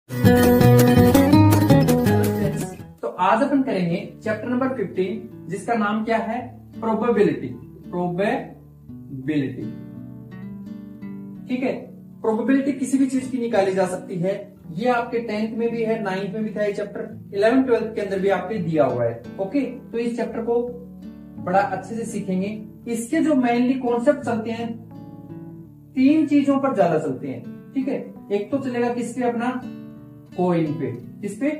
तो आज अपन करेंगे चैप्टर नंबर 15 जिसका नाम क्या है, प्रोबेबिलिटी। प्रोबेबिलिटी, ठीक है। प्रोबेबिलिटी किसी भी चीज की निकाली जा सकती है। ये आपके 10th में भी है, 9th में भी था ये चैप्टर, 11th 12th के अंदर भी आपके दिया हुआ है। ओके, तो इस चैप्टर को बड़ा अच्छे से सीखेंगे। इसके जो मेनली कॉन्सेप्ट चलते हैं, 3 चीजों पर ज्यादा चलते हैं, ठीक है। एक तो चलेगा किस पे, अपना कोइन पे, किस पे,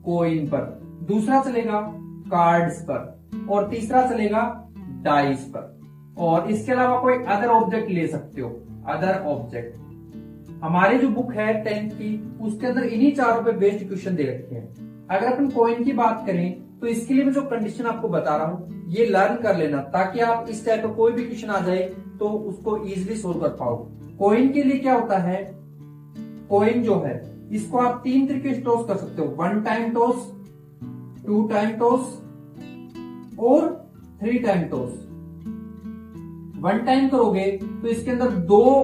कोइन पर। दूसरा चलेगा कार्ड्स पर, और तीसरा चलेगा डाइस पर। और इसके अलावा कोई अदर ऑब्जेक्ट ले सकते हो, अदर ऑब्जेक्ट। हमारी जो बुक है 10th की, उसके अंदर इन्हीं चारों पे बेस्ड क्वेश्चन दे रखे हैं। अगर अपन कॉइन की बात करें तो इसके लिए मैं जो कंडीशन आपको बता रहा हूं ये लर्न कर लेना, ताकि आप इस टाइप का कोई भी क्वेश्चन आ जाए तो उसको इजीली सोल्व कर पाओ। कॉइन के लिए क्या होता है, कॉइन जो है इसको आप 3 तरीके से टॉस कर सकते हो। 1 टाइम टॉस, 2 टाइम टॉस और 3 टाइम टॉस। 1 टाइम करोगे तो इसके अंदर 2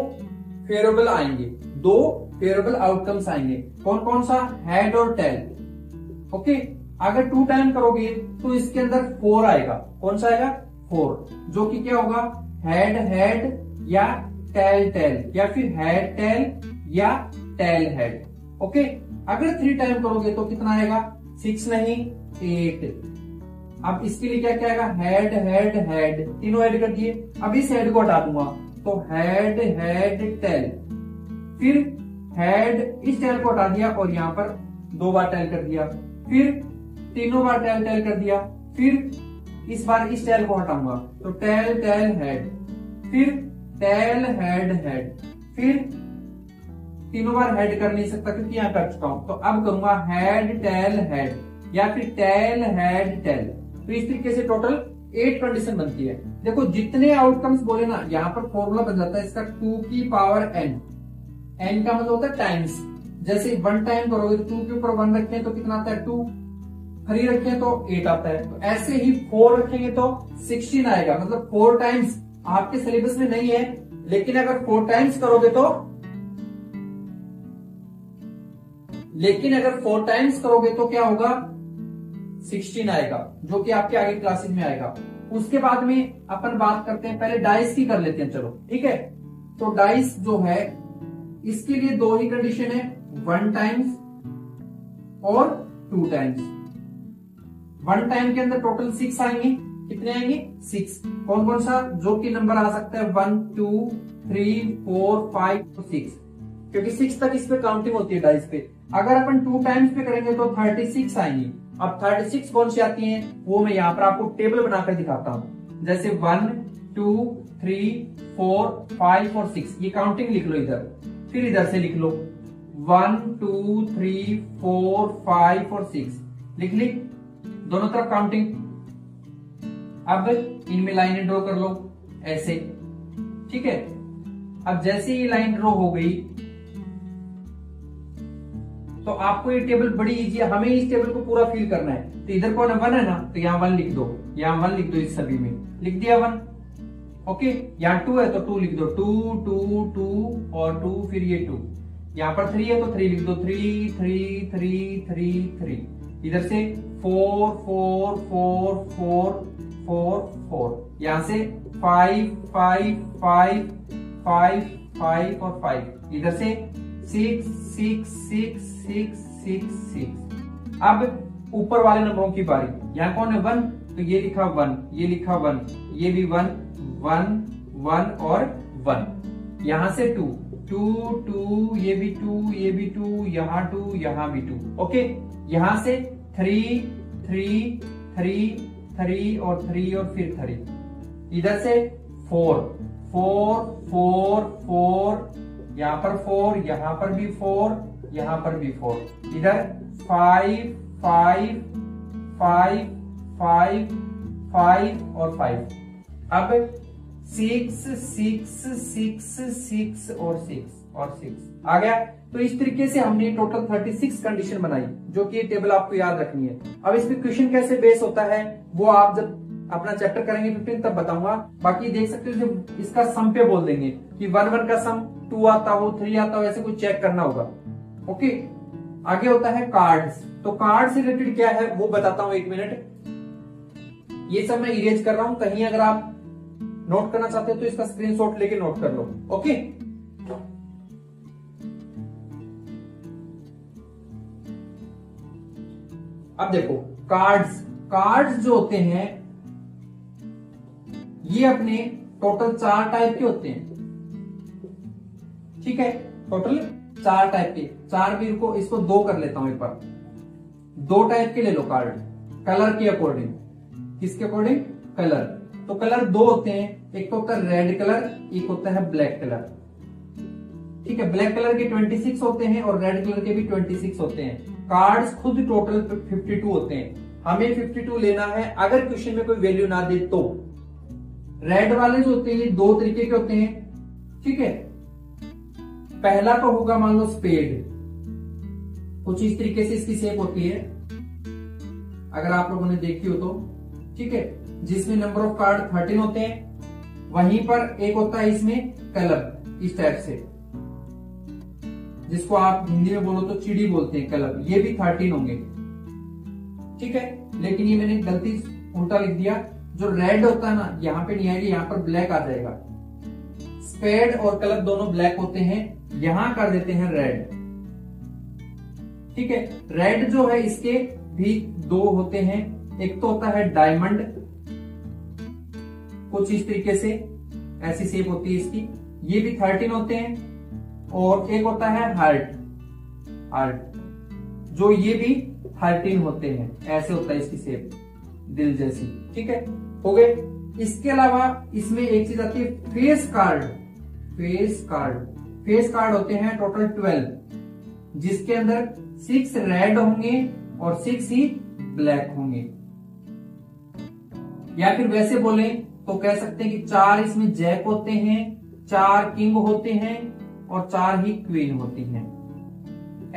फेवरेबल आएंगे, 2 फेवरेबल आउटकम्स आएंगे। कौन कौन सा, हेड और टेल। ओके, अगर 2 टाइम करोगे तो इसके अंदर 4 आएगा। कौन सा आएगा, 4, जो कि क्या होगा, हेड हेड या टेल टेल, या फिर हेड टेल या टेल हेड। ओके, अगर 3 टाइम करोगे तो कितना आएगा, 6 नहीं 8। अब इसके लिए क्या क्या आएगा, हेड हेड हेड, तीनों ऐड कर दिए। अब इस हेड को हटा दूंगा तो हेड हेड टेल, फिर हेड, इस टेल को हटा दिया और यहां पर 2 बार टेल कर दिया, फिर तीनों बार टेल टेल कर दिया, फिर इस बार इस टेल को हटाऊंगा तो टेल टेल हेड, फिर टेल हेड हेड, फिर तीनों बार हेड कर नहीं सकता क्योंकि यहां कर चुका हूं, तो अब करूंगा हेड टेल हेड या फिर टेल हेड टेल। तो इस तरीके से टोटल 8 कंडीशन बनती है। देखो जितने आउटकम्स बोले ना, यहाँ पर फॉर्मूला बन जाता है इसका 2 की पावर n। n का मतलब होता है टाइम्स। जैसे 1 टाइम करोगे तो 2 के ऊपर 1 रखें तो कितना आता है, 2। 3 रखें तो 8 आता है। तो ऐसे ही 4 रखेंगे तो 16 आएगा। मतलब 4 टाइम्स आपके सिलेबस में नहीं है, लेकिन अगर 4 टाइम्स करोगे तो, तो क्या होगा, 16 आएगा, जो कि आपके आगे क्लासेस में आएगा। उसके बाद में अपन बात करते हैं, पहले डाइस की कर लेते हैं, चलो ठीक है। तो डाइस जो है इसके लिए 2 ही कंडीशन है, 1 टाइम्स और 2 टाइम्स। 1 टाइम के अंदर टोटल 6 आएंगे। कितने आएंगे, 6। कौन कौन सा, जो कि नंबर आ सकता है 1 2 3 4 5 और 6, क्योंकि 6 तक इस पे काउंटिंग होती है डाइस पे। अगर अपन 2 टाइम्स पे करेंगे तो 36 आएंगी। अब 36 कौन सी आती हैं वो मैं यहाँ पर आपको टेबल बनाकर दिखाता हूँ। जैसे 1 2 3 4 5 और 6, ये काउंटिंग लिख लो इधर, फिर इधर से लिख लो 1 2 3 4 5 और 6, लिख दोनों तरफ काउंटिंग। अब इनमें लाइनें ड्रॉ कर लो ऐसे, ठीक है। अब जैसे ये लाइन ड्रॉ हो गई तो आपको ये टेबल बड़ी इजी है, हमें इस टेबल को पूरा फिल करना है। तो इधर कौन है, 1 है ना, तो यहाँ 1 लिख दो, यहाँ 1 लिख दो, इस सभी में लिख दिया 1। ओके, यहाँ 2 है तो 2 लिख दो, 2 2 2 और 2, फिर ये 2। यहाँ पर 3 है तो 3 लिख दो, 3 3 3 3 3। इधर से 4 4 4 4 4 4, यहाँ से 5 5 5 5 5 और 5, इधर से 6 6 6 6 6 6। अब ऊपर वाले नंबरों की बारी, यहाँ कौन है 1, तो ये लिखा 1, ये लिखा 1, ये भी 1 1 1 और 1। यहां से 2 2 2, ये भी 2, ये भी 2, यहाँ 2, यहाँ भी 2। ओके, यहां से 3 3 3 3 और 3 और फिर 3। इधर से 4 4 4 4, यहाँ पर 4, यहाँ पर भी 4, यहाँ पर भी 4। इधर 5 5 5 5 5 और 5। अब 6 6 6 6 और 6 आ गया। तो इस तरीके से हमने टोटल 36 कंडीशन बनाई, जो कि ये टेबल आपको याद रखनी है। अब इस पे क्वेश्चन कैसे बेस होता है वो आप जब अपना चैप्टर करेंगे 15 तब बताऊंगा। बाकी देख सकते हो जब इसका सम पे बोल देंगे कि 1 1 का सम 2 आता हो 3 आता हो, ऐसे कुछ चेक करना होगा। ओके, आगे होता है कार्ड्स। तो कार्ड से रिलेटेड क्या है वो बताता हूं, 1 मिनट। ये सब मैं इरेज कर रहा हूं, कहीं अगर आप नोट करना चाहते हो तो इसका स्क्रीनशॉट लेके नोट कर लो। ओके, अब देखो कार्ड्स जो होते हैं ये अपने टोटल 4 टाइप के होते हैं। ठीक है, टोटल 4 टाइप के, 4 भी रुको, इसको 2 कर लेता हूं एक बार। 2 टाइप के ले लो कार्ड, कलर के अकॉर्डिंग। किसके अकॉर्डिंग? कलर। तो कलर 2 होते हैं, एक तो होता है रेड कलर, एक होता है ब्लैक कलर। ठीक है, ब्लैक कलर के 26 होते हैं और रेड कलर के भी 26 होते हैं। कार्ड्स खुद टोटल 52 होते हैं। हमें 52 लेना है अगर क्वेश्चन में कोई वैल्यू ना दे तो। रेड वाले जो होते हैं ये 2 तरीके के होते हैं। ठीक है, पहला तो होगा मान लो स्पेड, कुछ इस तरीके से इसकी शेप होती है, अगर आप लोगों ने देखी हो तो। ठीक है, जिसमें नंबर ऑफ कार्ड 13 होते हैं। वहीं पर एक होता है इसमें कलर, इस टाइप से, जिसको आप हिंदी में बोलो तो चिड़ी बोलते हैं, कलर। ये भी 13 होंगे। ठीक है, लेकिन ये मैंने गलती उल्टा लिख दिया। जो रेड होता है ना, यहां पे नहीं आएगी, यहां पर ब्लैक आ जाएगा। स्पेड और कलर दोनों ब्लैक होते हैं, यहां कर देते हैं रेड। ठीक है, रेड जो है इसके भी 2 होते हैं। एक तो होता है डायमंड, कुछ इस तरीके से, ऐसी शेप होती है इसकी, ये भी 13 होते हैं। और एक होता है हार्ट, जो ये भी 13 होते हैं, ऐसे होता है इसकी शेप, दिल जैसी। ठीक है, हो गए। इसके अलावा इसमें एक चीज आती है फेस कार्ड होते हैं टोटल 12, जिसके अंदर 6 रेड होंगे और 6 ही ब्लैक होंगे। या फिर वैसे बोले तो कह सकते हैं कि 4 इसमें जैक होते हैं, 4 किंग होते हैं और 4 ही क्वीन होती हैं।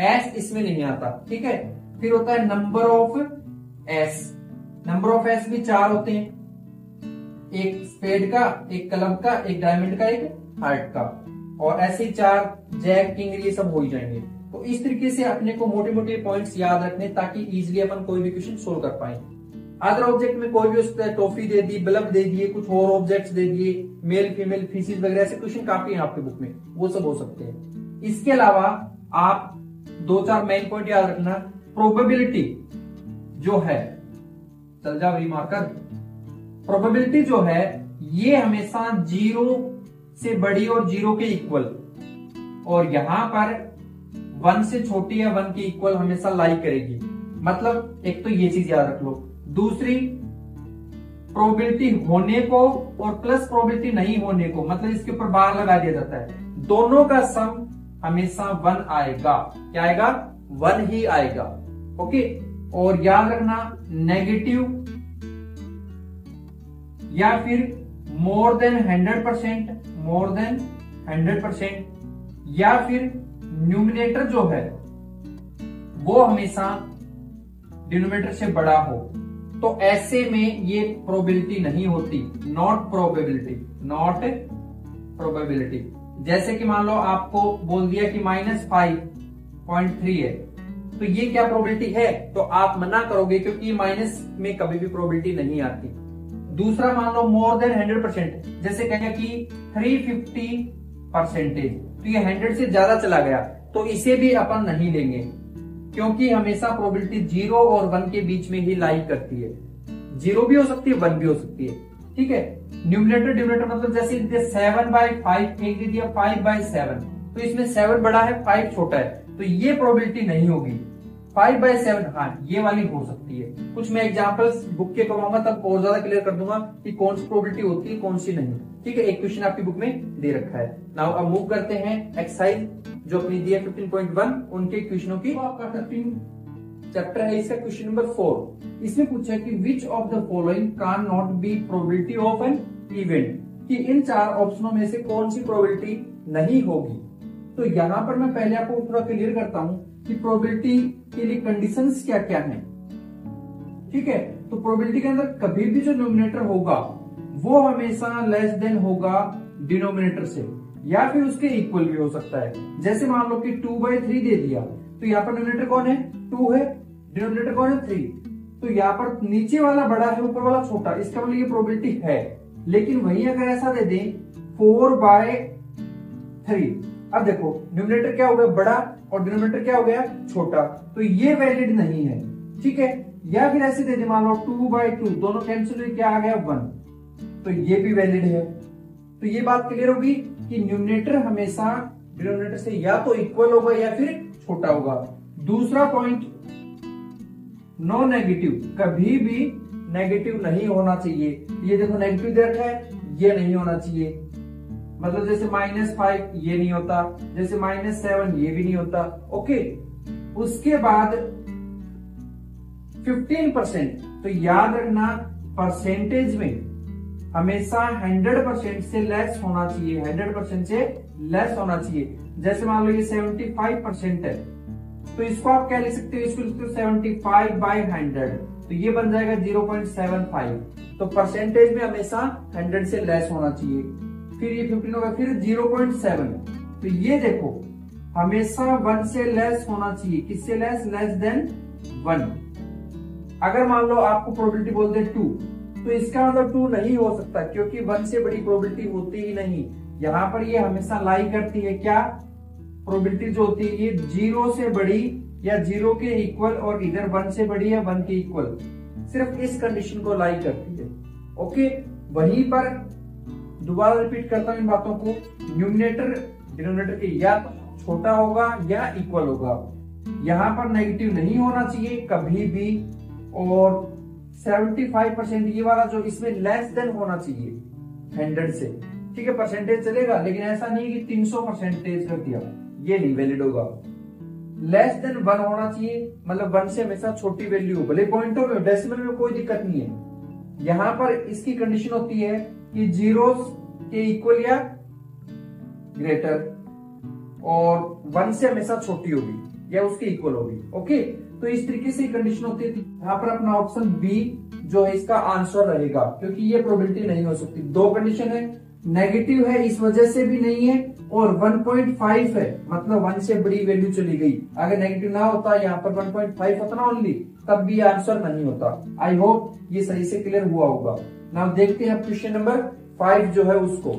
एस इसमें नहीं आता। ठीक है, फिर होता है number of S. Number of S भी 4 होते हैं, एक स्पेड का, एक क्लब का, एक डायमंड का, एक हार्ट का, और ऐसे ही 4 जैक किंग ये सब हो ही जाएंगे। तो इस तरीके से अपने को मोटे मोटे पॉइंट्स याद रखने, ताकि इजिली अपन कोई भी क्वेश्चन सोल्व कर पाए। अदर ऑब्जेक्ट में कोई भी उसने टॉफी दे दी, बल्ब दे दिए, कुछ और ऑब्जेक्ट्स दे दिए, मेल फीमेल फीसिस वगैरह, ऐसे क्वेश्चन काफी हैं आपके बुक में, वो सब हो सकते हैं। इसके अलावा आप 2-4 मेन पॉइंट याद रखना। प्रोबेबिलिटी जो है, चल जा वही मार्कर, प्रोबेबिलिटी जो है ये हमेशा 0 से बड़ी और 0 के इक्वल, और यहां पर 1 से छोटी या 1 के इक्वल हमेशा लाई करेगी। मतलब एक तो ये चीज याद रख लो। दूसरी, प्रोबेबिलिटी होने को और प्लस प्रोबेबिलिटी नहीं होने को, मतलब इसके ऊपर बार लगा दिया जाता है, दोनों का सम हमेशा 1 आएगा। क्या आएगा? 1 ही आएगा। ओके, और याद रखना नेगेटिव या फिर मोर देन 100%, या फिर न्यूमिनेटर जो है वो हमेशा डिनोमिनेटर से बड़ा हो, तो ऐसे में ये प्रोबेबिलिटी नहीं होती, नॉट प्रोबेबिलिटी। जैसे कि मान लो आपको बोल दिया कि -5.3 है, तो ये क्या प्रोबेबिलिटी है? तो आप मना करोगे, क्योंकि माइनस में कभी भी प्रोबेबिलिटी नहीं आती। दूसरा, मान लो मोर देन 100%, जैसे कहेंगे कि 350%, तो ये 100 से ज्यादा चला गया, तो इसे भी अपन नहीं लेंगे, क्योंकि हमेशा प्रोबेबिलिटी 0 और 1 के बीच में ही लाई करती है। 0 भी हो सकती है, 1 भी हो सकती है। ठीक है, न्यूमिनेटर डिनोमिनेटर, मतलब जैसे 7/5 एक दे दिया 5/7, तो इसमें 7 बड़ा है, 5 छोटा है, तो ये प्रोबेबिलिटी नहीं होगी। 5/7 हाँ ये वाली हो सकती है। कुछ मैं एग्जांपल्स बुक के करवाऊंगा, तब और ज्यादा क्लियर कर दूंगा कि कौन सी प्रोबेबिलिटी होती है, कौन सी नहीं। ठीक है, एक क्वेश्चन आपकी बुक में दे रखा है। नाउ अब मूव करते हैं एक्सरसाइज जो अपनी दी है 15.1, उनके क्वेश्चनों की। आपका 13 चैप्टर है, इसका क्वेश्चन नंबर 4। इसमें पूछा है कि which of the following can not be probability of an event, कि इन 4 ऑप्शनों में से कौन सी प्रोबेबिलिटी नहीं होगी। तो यहां पर मैं पहले आपको थोड़ा क्लियर करता हूं कि प्रोबेबिलिटी के लिए कंडीशंस क्या क्या हैं। ठीक है, तो प्रोबेबिलिटी के अंदर कभी भी जो न्यूमिनेटर होगा वो हमेशा लेस देन होगा डिनोमिनेटर से, या फिर उसके इक्वल भी हो सकता है। जैसे मान लो कि 2/3 दे दिया, तो यहाँ पर न्यूमरेटर कौन है, 2 है, डिनोमिनेटर कौन है, 3। तो यहाँ पर नीचे वाला बड़ा है, ऊपर वाला छोटा, इसका मतलब ये प्रोबेबिलिटी है। लेकिन वहीं अगर ऐसा दे दें 4/3, अब देखो न्यूमरेटर क्या हो गया बड़ा और डिनोमिनेटर क्या हो गया छोटा, तो ये वैलिड नहीं है, ठीक है। या फिर ऐसे दे दे, मान लो 2/2, दोनों कैंसिल हुए, क्या आ गया 1, तो ये भी वैलिड है। तो ये बात क्लियर होगी कि न्यूमरेटर हमेशा डिनोमिनेटर से या तो इक्वल होगा या फिर छोटा होगा। दूसरा पॉइंट, नो नेगेटिव, कभी भी नेगेटिव नहीं होना चाहिए। ये देखो नेगेटिव दे रखा है, ये नहीं होना चाहिए। मतलब जैसे -5 ये नहीं होता, जैसे -7 ये भी नहीं होता, ओके। उसके बाद 15%, तो याद रखना परसेंटेज में हमेशा 100% से लेस होना चाहिए, 100% से लेस होना चाहिए। जैसे मान लो ये 75% है, तो इसको आप क्या लिख सकते हो, इसको लिखते हो 75/100, तो ये बन जाएगा 0.75। तो परसेंटेज में हमेशा 100 से लेस होना चाहिए। फिर ये 15 होगा, फिर 0.7, तो ये देखो हमेशा 1 से लेस होना चाहिए। किससे लेस, लेस देन 1। अगर मान लो आपको प्रोबेबिलिटी बोलते हैं 2, तो इसका मतलब 2 नहीं हो सकता, क्योंकि 1 से बड़ी प्रोबेबिलिटी होती ही नहीं। यहाँ पर ये हमेशा लाई करती है क्या, प्रोबेबिलिटी जो होती है ये 0 से बड़ी या 0 के इक्वल, और इधर 1 से बड़ी या 1 के इक्वल, सिर्फ इस कंडीशन को लाई करती है, ओके। वहीं पर दोबारा रिपीट करता हूं इन बातों को, न्यूमरेटर डिनोमिनेटर के या छोटा होगा या इक्वल होगा। यहां पर नेगेटिव नहीं होना चाहिए कभी भी, और 75% ये वाला जो इसमें लेस देन होना चाहिए 100 से, ठीक है। परसेंटेज चलेगा, लेकिन ऐसा नहीं कि 300% कर दिया, ये नहीं वैलिड होगा। लेस देन 1 होना चाहिए, मतलब 1 से हमेशा छोटी वैल्यू, भले पॉइंटों में, डेसिमल में कोई दिक्कत नहीं है। यहां पर इसकी कंडीशन होती है कि 0 के इक्वल या ग्रेटर, और 1 से हमेशा छोटी होगी या उसके इक्वल होगी, ओके। तो इस तरीके से कंडीशन होती है। यहाँ पर अपना ऑप्शन बी जो है इसका आंसर रहेगा, क्योंकि ये प्रोबेबिलिटी नहीं हो सकती। 2 कंडीशन है, नेगेटिव है इस वजह से भी नहीं है, और 1.5 है, मतलब 1 से बड़ी वैल्यू चली गई। अगर नेगेटिव ना होता, यहाँ पर 1.5 होता ना ओनली, तब भी आंसर नहीं होता। आई होप ये सही से क्लियर हुआ होगा। नाउ देखते हैं क्वेश्चन नंबर 5 जो है उसको।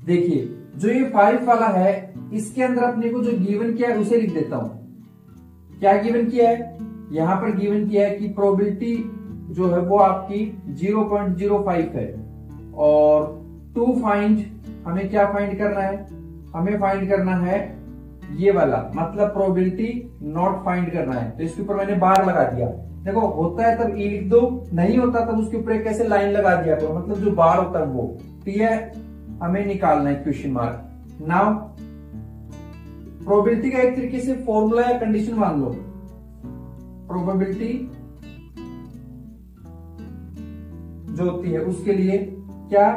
देखिए जो ये 5 वाला है, इसके अंदर अपने को जो गिवन किया है उसे लिख देता हूं। क्या गिवन किया है, यहां पर गिवन किया है कि प्रोबेबिलिटी जो है वो आपकी 0.05 है, और टू फाइंड, हमें क्या फाइंड करना है, हमें फाइंड करना है ये वाला, मतलब प्रोबेबिलिटी नॉट फाइंड करना है। तो इसके ऊपर मैंने बार लगा दिया। देखो होता है तब ई लिख दो, नहीं होता तब उसके ऊपर कैसे लाइन लगा दिया करो, मतलब जो बार होता है वो। तो ये हमें निकालना है क्वेश्चन मार्क। नाउ प्रोबेबिलिटी का एक तरीके से फॉर्मूला या कंडीशन मान लो। प्रोबेबिलिटी जो होती है उसके लिए क्या,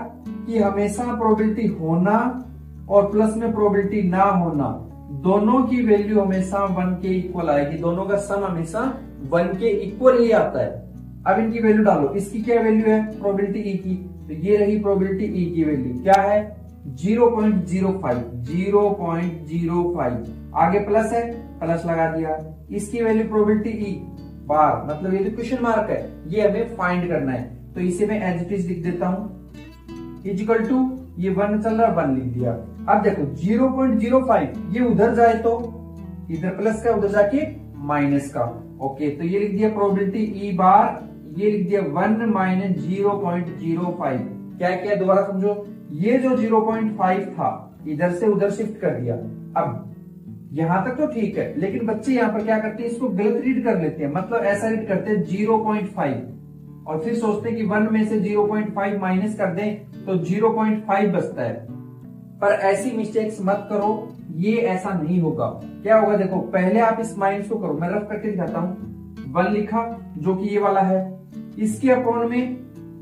कि हमेशा प्रोबेबिलिटी होना और प्लस में प्रोबेबिलिटी ना होना, दोनों की वैल्यू हमेशा 1 के इक्वल आएगी। दोनों का सम हमेशा 1 के इक्वल ही आता है। अब इनकी वैल्यू डालो। इसकी क्या वैल्यू है, प्रोबेबिलिटी ई की, तो ये रही प्रोबेबिलिटी ई की वैल्यू क्या है 0.05, 0.05। आगे प्लस है, प्लस लगा दिया। इसकी वैल्यू प्रोबेबिलिटी ई बार, मतलब ये जो क्वेश्चन मार्क है ये हमें फाइंड करना है। तो इसे मैं एज इट इज लिख देता हूं, इक्वल टू, ये 1 चल रहा है 1 लिख दिया। अब देखो 0.05 ये उधर जाए तो इधर प्लस का, उधर जाके माइनस का, ओके। तो ये लिख दिया प्रोबेबिलिटी ई बार, ये लिख दिया 1 माइनस 0.05। क्या किया दोबारा समझो, ये जो 0.5 था इधर से उधर शिफ्ट कर दिया। अब यहां तक तो ठीक है, लेकिन बच्चे यहां पर क्या करते हैं, इसको गलत रीड कर लेते हैं। मतलब ऐसा रीड करते हैं 0.5 और फिर सोचते हैं कि 1 में से 0.5 माइनस कर दें तो 0.5 बचता है। पर ऐसी मिस्टेक्स मत करो, ये ऐसा नहीं होगा। क्या होगा देखो, पहले आप इस माइनस को करो, मैं रफ करके दिखाता हूं। 1 लिखा जो कि ये वाला है, इसके अपॉन में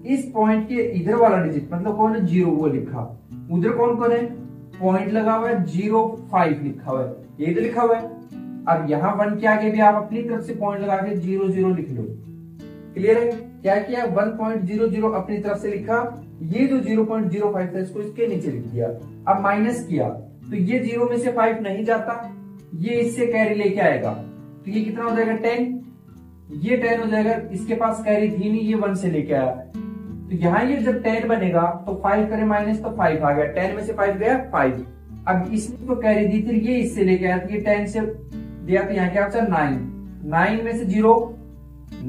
इस पॉइंट के इधर वाला डिजिट, मतलब कौन है 0, वो लिखा। उधर कौन कौन है, पॉइंट लगा हुआ है 0.5 लिखा हुआ है, ये तो लिखा हुआ है। अब यहाँ 1 के आगे भी आप अपनी तरफ से पॉइंट लगा के 0.0 लिख लो। क्लियर है, क्या किया 1.00 अपनी तरफ से लिखा, ये जो 0.05 था इसको इसके नीचे लिख दिया। अब माइनस किया तो ये 0 में से 5 नहीं जाता, ये इससे कैरी लेके आएगा, तो ये कितना हो जाएगा 10, ये 10 हो जाएगा, इसके पास कैरी थी नहीं, ये 1 से लेके आया, तो यहाँ ये जब 10 बनेगा तो 5 करे माइनस तो 5 आ गया, 10 में से 5 गया 5। अब इसने तो कैरी दी थी, ये इससे लेके आया, तो ये 10 से दिया तो यहाँ क्या बचा 9, 9 में से 0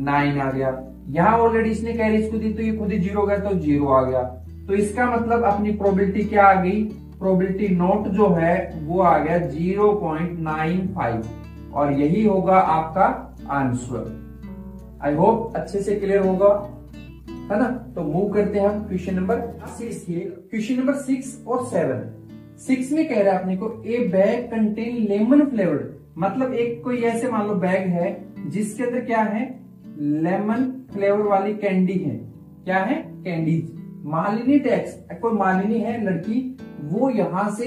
9 आ गया, यहाँ ऑलरेडी इसने कैरी इसको दी तो ये खुद ही 0 गया तो 0 आ गया। तो इसका मतलब अपनी प्रोबेबिलिटी क्या आ गई, प्रोबेबिलिटी नोट जो है वो आ गया 0.95 और यही होगा आपका आंसर। आई होप अच्छे से क्लियर होगा, है ना। तो मूव करते हैं हम क्वेश्चन नंबर 6 के। क्वेश्चन नंबर 6 और 7। 6 में कह रहा है अपने को ए बैग कंटेन लेमन फ्लेवर्ड, मतलब एक कोई ऐसे मान लो बैग है जिसके अंदर क्या है, लेमन फ्लेवर वाली कैंडी है। क्या है, कैंडीज। मालिनी टैक्स, कोई मालिनी है लड़की, वो यहां से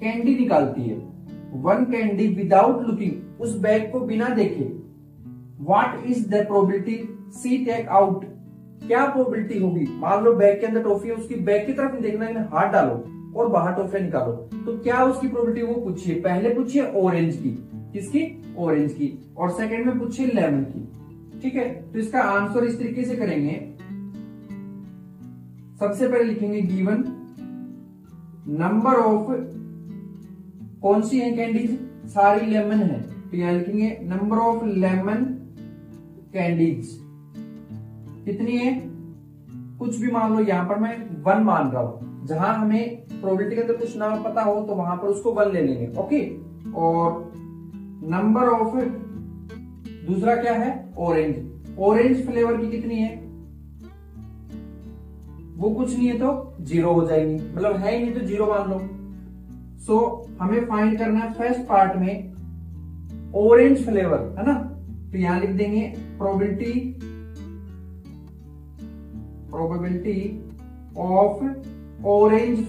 कैंडी निकालती है, 1 कैंडी विदाउट लुकिंग, उस बैग को बिना देखे। What is the probability see take out, क्या प्रोबेबिलिटी होगी, मान लो बैग के अंदर टॉफी है, उसकी बैग की तरफ देखना है, हाथ डालो और बाहर टॉफी निकालो, तो क्या उसकी प्रोबेबिलिटी वो पूछिए। पहले पूछिए ऑरेंज की, किसकी, ऑरेंज की, और सेकंड में पूछिए लेमन की। ठीक है, तो इसका आंसर इस तरीके से करेंगे। सबसे पहले लिखेंगे गिवन नंबर ऑफ, कौन सी है कैंडीज, सारी लेमन है, तो यहां लिखेंगे नंबर ऑफ लेमन कैंडीज कितनी है, कुछ भी मान लो, यहां पर मैं 1 मान रहा हूं, जहां हमें प्रोबेबिलिटी के अंदर कुछ ना पता हो तो वहां पर उसको 1 ले लेंगे। ओके, और नंबर ऑफ, दूसरा क्या है, ऑरेंज, ऑरेंज फ्लेवर की कितनी है, वो कुछ नहीं है तो 0 हो जाएगी, मतलब है ही नहीं तो 0 मान लो। सो हमें फाइंड करना है फर्स्ट पार्ट में ऑरेंज फ्लेवर, है ना, तो यहां लिख देंगे probability of orange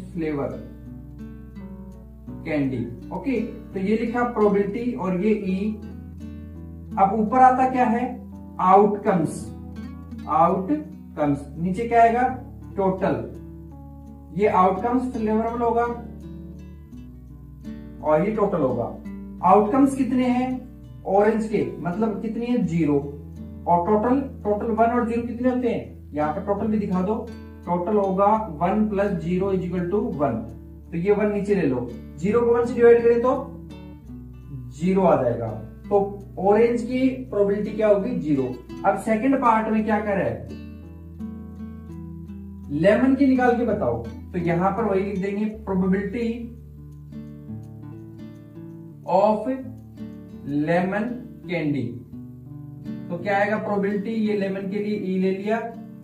flavour candy. Okay, तो ये लिखा प्रोबेबिलिटी और ये ई। अब ऊपर आता क्या है, आउटकम्स, नीचे क्या आएगा, टोटल। ये आउटकम्स फ्लेवरेबल होगा और ये टोटल होगा। आउटकम्स कितने हैं ऑरेंज के, मतलब कितनी है 0, और टोटल 1 और 0 कितने होते हैं, यहाँ पर टोटल भी दिखा दो, टोटल होगा 1 + 0 = 1, तो ये 1 नीचे ले लो, 0 को 1 से डिवाइड करें तो 0 आ जाएगा, तो ऑरेंज की प्रोबेबिलिटी क्या होगी 0। अब सेकंड पार्ट में क्या कर रहा है, लेमन की निकाल के बताओ, तो यहां पर वही लिख देंगे प्रोबेबिलिटी ऑफ लेमन कैंडी, तो क्या आएगा प्रोबेबिलिटी, ये लेमन के लिए ई ले लिया।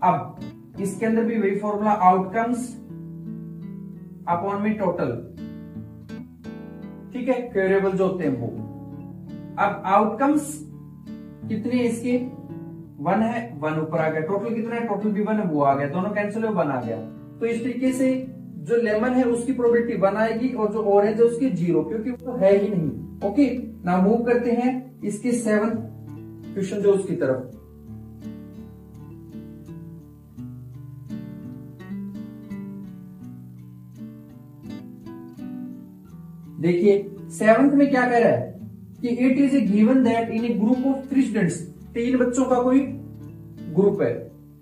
अब इसके अंदर भी वही फॉर्मूला, आउटकम्स अपॉन में टोटल, ठीक है, वेरिएबल जो होते हैं वो। अब आउटकम्स कितने इसके, 1 है, 1 ऊपर आ गया, टोटल कितना है, टोटल भी 1 है, वो आ गया, दोनों कैंसिल हो 1 आ गया। तो इस तरीके से जो लेमन है उसकी प्रोबेबिलिटी 1 आएगी और जो ऑरेंज है उसकी 0, क्योंकि वो है ही नहीं। ओके, ना मूव करते हैं इसके 7th क्वेश्चन जो उसकी तरफ। देखिए 7th में क्या कह रहा है कि it is a given that in A group of 3 students, 3 बच्चों का कोई ग्रुप है,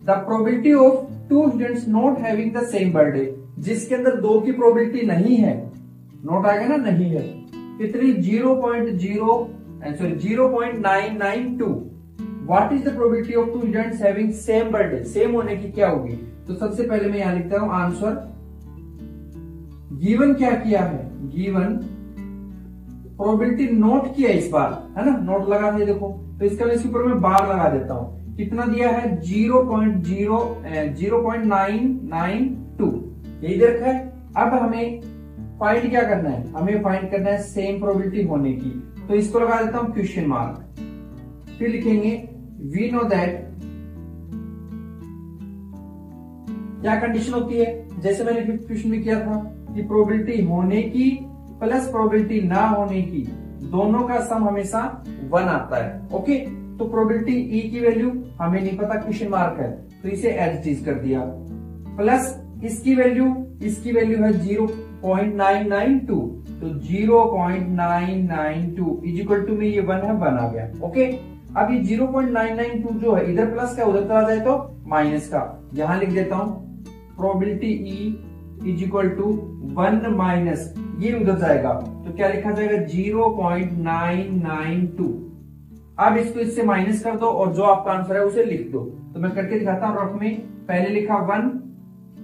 the probability of 2 students not having the same birthday, जिसके अंदर 2 की प्रोबेबिलिटी नहीं है, नोट आएगा ना, नहीं है, कितनी 0.992। What is the probability of 2 students having same birthday, same होने की क्या होगी। तो सबसे पहले मैं यहां लिखता हूं आंसर, गिवन क्या किया है, गिवन प्रोबेबिलिटी नोट किया इस बार, है ना, नोट लगा दिया देखो, तो इसका इसके ऊपर मैं बार लगा देता हूं, कितना दिया है 0.992, यही दे रखा है। अब हमें फाइंड क्या करना है, हमें फाइंड करना है सेम प्रोबेबिलिटी होने की, तो इसको लगा देता हूं क्वेश्चन मार्क, फिर लिखेंगे वी नो दैट, क्या कंडीशन होती है, जैसे मैंने क्वेश्चन में किया था कि प्रोबेबिलिटी होने की प्लस प्रोबेबिलिटी ना होने की, दोनों का सम हमेशा 1 आता है। ओके, तो प्रोबेबिलिटी ई की वैल्यू हमें नहीं पता, क्वेश्चन मार्क है, तो इसे एज इट इज कर दिया, प्लस इसकी वैल्यू है 0.992, तो 0.992 इज इक्वल टू में ये 1 है, 1 आ गया। ओके, अब ये 0.992 जो है इधर प्लस का उधर चला जाए तो माइनस का, यहां लिख देता हूं probability E is equal to 1 minus ये उधर जाएगा तो क्या लिखा जाएगा 0.992। अब इसको इससे माइनस कर दो और जो आपका आंसर है उसे लिख दो। तो मैं करके दिखाता हूं रफ में, पहले लिखा 1,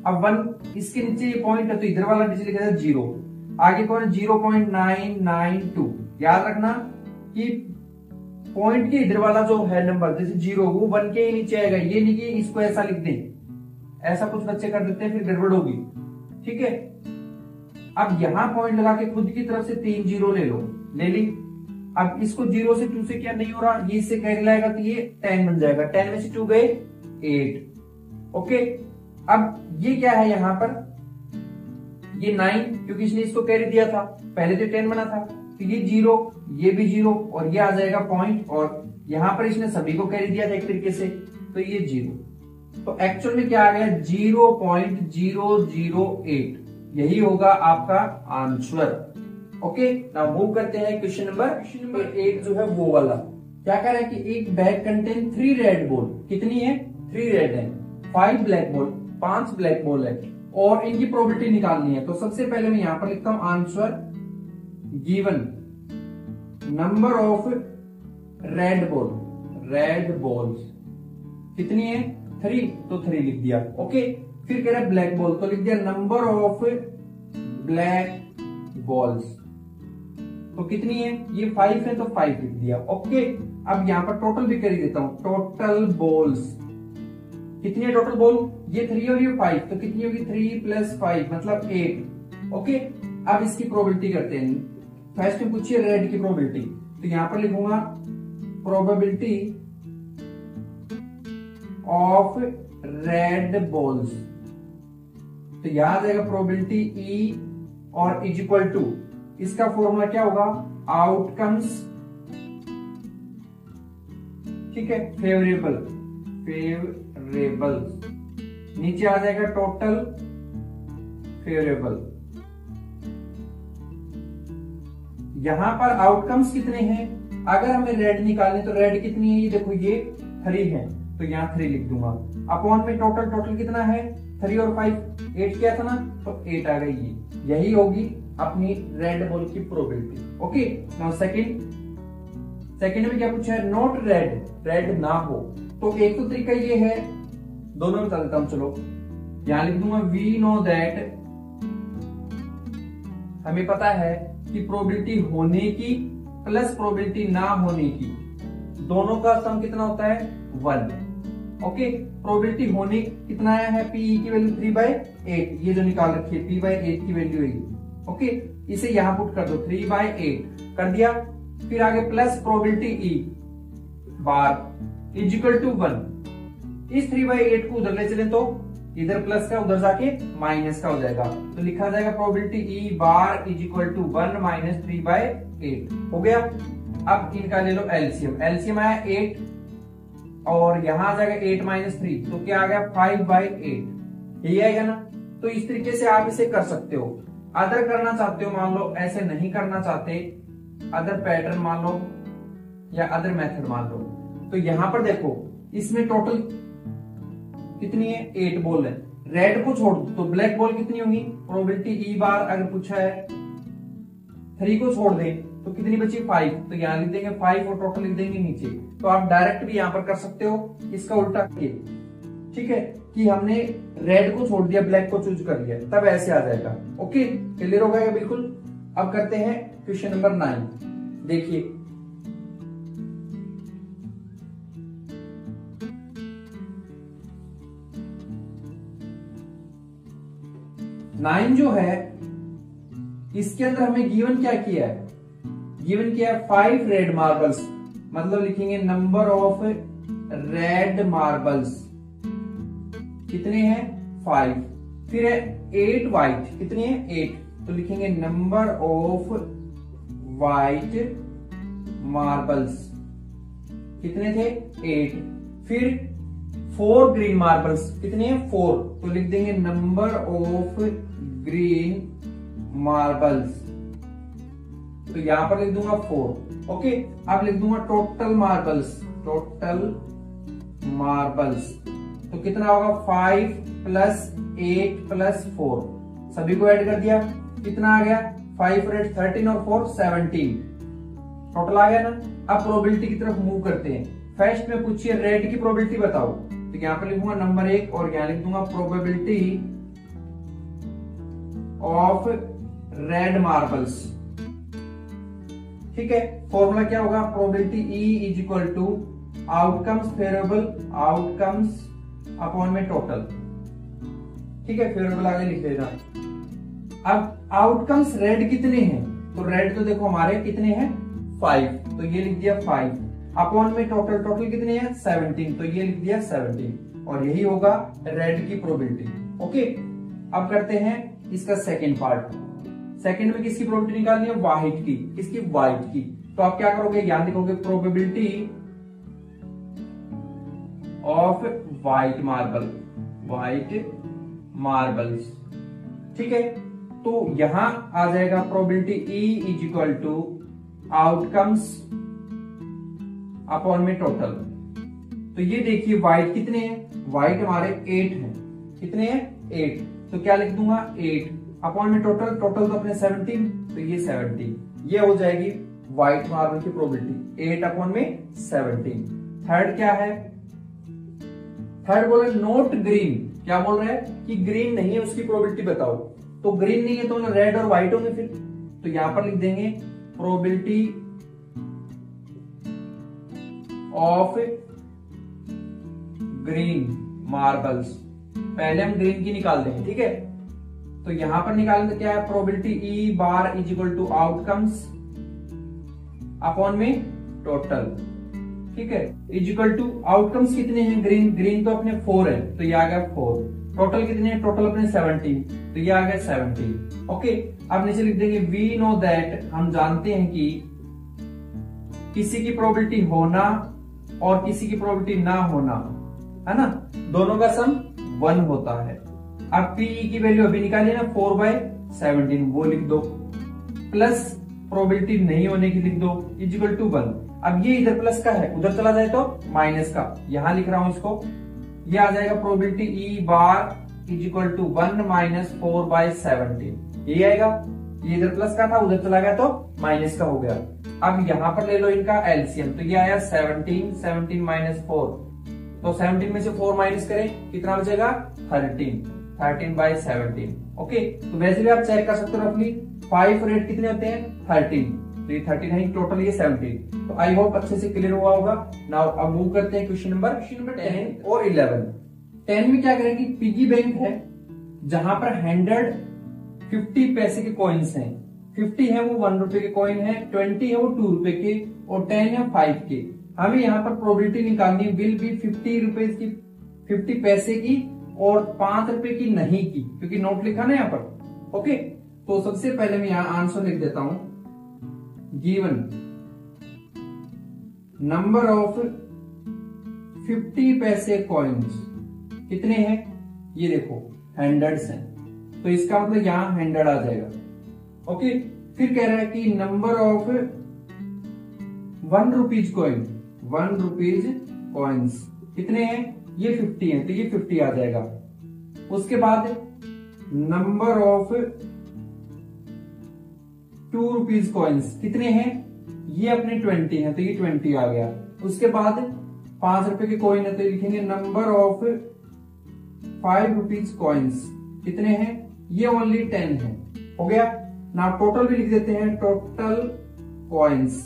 अब 1 इसके नीचे ये पॉइंट है तो इधर वाला नीचे लिखा जाए 0, आगे कौन है 0.992। याद रखना कि पॉइंट के इधर वाला जो है नंबर जैसे 0 वो 1 के ही नीचे आएगा, ये नहीं कि इसको ऐसा लिख दें, ऐसा कुछ बच्चे कर देते हैं फिर गड़बड़ होगी। ठीक है, अब यहां पॉइंट लगा के खुद की तरफ से 3 0 ले लो, ले ली। अब इसको 0 से 2 से क्या नहीं हो रहा, ये इससे कैरी लाएगा तो ये 10 बन जाएगा, 10 में से 2 गए 8। ओके, अब ये क्या है यहां पर, ये 9 क्योंकि इसने इसको कैरी दिया था, पहले तो 10 बना था, तो ये 0, ये भी 0 और ये आ जाएगा पॉइंट, और यहां पर इसने सभी को कैरी दिया था एक तरीके से, तो ये 0। तो एक्चुअल में क्या आ गया 0.008, यही होगा आपका आंसर। ओके, नाउ मूव करते हैं क्वेश्चन नंबर 8 जो है वो वाला। क्या कह रहा है कि एक बैग कंटेन 3 रेड बॉल, कितनी है 3 रेड है, 5 ब्लैक बॉल, 5 ब्लैक बॉल है और इनकी प्रोबेबिलिटी निकालनी है। तो सबसे पहले मैं यहां पर लिखता हूं answer given number of red balls कितनी है 3, तो 3 लिख दिया। ओके, फिर कह रहा है ब्लैक बॉल, तो लिख दिया नंबर ऑफ ब्लैक बॉल्स, तो कितनी है ये 5 है तो 5 लिख दिया। ओके, अब यहां पर टोटल भी कर ही देता हूं, टोटल बॉल्स कितनी है, टोटल बॉल ये 3 और ये 5, तो कितनी होगी 3 + 5 मतलब 8। ओके, अब इसकी प्रोबेबिलिटी करते हैं। फर्स्ट में पूछिए रेड की प्रोबेबिलिटी, तो यहां पर लिखूंगा प्रोबेबिलिटी ऑफ रेड बॉल्स, तो यहां आ जाएगा प्रोबेबिलिटी ई और इज इक्वल टू, इसका फॉर्मूला क्या होगा आउटकम्स, ठीक है, फेवरेबल, नीचे आ जाएगा टोटल फेवरेबल। यहां पर आउटकम्स कितने हैं, अगर हमें रेड निकालने तो रेड कितनी है, ये देखो ये 3 है तो यहाँ 3 लिख दूंगा, अपॉन में टोटल कितना है 3 और 5 8 किया था ना, तो 8 आ गई, यही होगी अपनी रेड बॉल की प्रोबेबिलिटी। ओके, नाउ सेकंड में क्या पूछा है, नॉट रेड ना हो, तो एक तो तरीका ये है, दोनों में चलता हूं, चलो यहां लिख दूंगा वी नो दैट, हमें पता है कि प्रोबेबिलिटी होने की प्लस प्रोबेबिलिटी ना होने की दोनों का सम कितना होता है 1। ओके, प्रोबेबिलिटी होने कितना आया है पी की वैल्यू 3/8, ये जो निकाल रखी है p/8 की वैल्यू है। ओके, इसे यहां पुट कर दो 3/8 कर दिया, फिर आगे plus probability E bar is equal to 1। इस 3/8 को उधर ले चले तो इधर प्लस का उधर जाके माइनस का हो जाएगा, तो लिखा जाएगा probability E bar is equal to 1 minus 3/8 हो गया। अब इनका ले लो एलसीएम आया 8 और यहां आ जाएगा 8 - 3, तो क्या आ गया 5/8, यही आएगा ना। तो इस तरीके से आप इसे कर सकते हो, अदर करना चाहते हो मान लो, ऐसे नहीं करना चाहते अदर पैटर्न मान लो या अदर मेथड मान लो, तो यहां पर देखो इसमें टोटल कितनी है 8 बॉल है, रेड को छोड़ दो तो ब्लैक बॉल कितनी होंगी, प्रोबेबिलिटी ई बार अगर पूछा है 3 को छोड़ दें तो कितनी बची 5, तो यहां लिख देंगे 5 और टोटल लिख देंगे नीचे। तो आप डायरेक्ट भी यहां पर कर सकते हो, इसका उल्टा किए, ठीक है, कि हमने रेड को छोड़ दिया ब्लैक को चूज कर लिया, तब ऐसे आ जाएगा। ओके, क्लियर हो गया बिल्कुल। अब करते हैं क्वेश्चन नंबर 9, देखिए नाइन जो है इसके अंदर हमें गिवन क्या किया है, गिवन किया है 5 रेड मार्बल्स, मतलब लिखेंगे नंबर ऑफ रेड मार्बल्स कितने हैं 5, फिर है 8 व्हाइट, कितने हैं 8, तो लिखेंगे नंबर ऑफ व्हाइट मार्बल्स कितने थे 8, फिर 4 ग्रीन मार्बल्स, कितने हैं 4, तो लिख देंगे नंबर ऑफ ग्रीन मार्बल्स, तो यहां पर लिख दूंगा 4। ओके, अब लिख दूंगा टोटल मार्बल्स, टोटल मार्बल्स, तो कितना होगा 5 प्लस 8 प्लस 4, सभी को ऐड कर दिया, कितना आ गया 5 और 8 13 और 4 17, टोटल आ गया ना। अब प्रोबेबिलिटी की तरफ मूव करते हैं। फर्स्ट में पूछिए रेड की प्रोबेबिलिटी बताओ, तो यहां पर लिखूंगा नंबर 1 और यहां लिख दूंगा प्रोबेबिलिटी ऑफ रेड मार्बल्स। ठीक है, फॉर्मूला क्या होगा, probability E is equal to outcomes favourable, outcomes upon में टोटल। ठीक है, फेवरेबल आगे लिख लेना। अब आउटकम्स रेड कितने हैं, तो रेड तो देखो हमारे कितने हैं 5, तो ये लिख दिया 5, अपॉन में टोटल, टोटल कितने हैं 17, तो ये लिख दिया 17, और यही होगा रेड की प्रोबेबिलिटी। ओके, अब करते हैं इसका सेकंड पार्ट। सेकंड में किसकी प्रोबेबिलिटी निकालनी है, व्हाइट की, किसकी व्हाइट की, तो आप क्या करोगे, यहां लिखोगे probability of white marble, white marbles. ठीक है, तो यहां आ जाएगा probability E is equal to outcomes upon में टोटल। तो ये देखिए व्हाइट कितने हैं, व्हाइट हमारे 8 हैं, कितने हैं 8, तो क्या लिख दूंगा 8 अपॉन में टोटल, टोटल तो अपने 17, तो ये 17, ये हो जाएगी व्हाइट मार्बल की प्रोबेबिलिटी 8 अपॉन में 17। थर्ड क्या है, थर्ड बोल रहे नोट ग्रीन, क्या बोल रहे हैं कि ग्रीन नहीं है उसकी प्रोबेबिलिटी बताओ, तो ग्रीन नहीं है तो रेड और व्हाइट होंगे फिर, तो यहां पर लिख देंगे प्रोबेबिलिटी ऑफ ग्रीन मार्बल्स। पहले हम ग्रीन की निकाल देंगे, ठीक है, तो यहां पर निकालेंगे तो क्या है probability E bar is equal to outcomes upon में टोटल। ठीक है, इज इक्वल टू आउटकम्स कितने हैं, ग्रीन, ग्रीन तो अपने 4 है, तो ये आ गया 4, टोटल कितने हैं, टोटल अपने 17, तो ये आ गया 17। ओके, अब नीचे लिख देंगे वी नो दैट, हम जानते हैं कि किसी की प्रोबेबिलिटी होना और किसी की प्रोबेबिलिटी ना होना, है ना, दोनों का सम 1 होता है। अब P की वैल्यू अभी निकालिए ना 4/17, वो लिख दो, प्लस प्रोबेबिलिटी नहीं होने की लिख दो इज इक्वल टू 1। अब ये इधर प्लस का है, उधर चला जाए तो माइनस का, यहां लिख रहा हूं इसको, ये आ जाएगा probability E bar is equal to 1 minus 4/17, ये आएगा, ये इधर प्लस का था उधर चला गया तो माइनस का हो गया। अब यहां पर ले लो इनका एलसीएम, तो ये आया 17, 17 माइनस 4, तो 17 में से 4 माइनस करें कितना बचेगा 13, 13/17। ओके, तो वैसे भी आप चेक कर सकते हो, रफली 5 और 8 कितने होते हैं 13, तो ये 13 है, टोटल ये 17। तो आई होप अच्छे से क्लियर हुआ होगा। नाउ अब मूव करते हैं क्वेश्चन नंबर 10 और 11। 10 में क्या करेंगे, पिगी बैंक है जहां पर 150 पैसे के कॉइन्स हैं, 50 है वो 1 रुपए के कॉइन है, 20 है वो 2 रुपए के, और 10 है 5 के। हमें यहाँ पर प्रोबेबिलिटी निकालनी विल बी 50 रुपए की, 50 पैसे की और 5 रुपए की नहीं की, क्योंकि नोट लिखा ना यहाँ पर। ओके, तो सबसे पहले मैं यहाँ आंसर लिख देता हूं, गिवन नंबर ऑफ 50 पैसे कॉइन्स कितने हैं, ये देखो हंड्रेड्स हैं, तो इसका मतलब यहां 100 आ जाएगा। ओके, फिर कह रहा है कि number of 1 rupees coin, 1 rupees coins कितने हैं, ये 50 है, तो ये 50 आ जाएगा। उसके बाद नंबर ऑफ 2 रुपीज कॉइन्स कितने हैं, ये अपने 20 है, तो ये 20 आ गया। उसके बाद 5 रुपए के कॉइन है, तो लिखेंगे नंबर ऑफ 5 रुपीज कॉइन्स कितने हैं, ये ओनली 10 है, हो गया ना। टोटल भी लिख देते हैं, टोटल कॉइन्स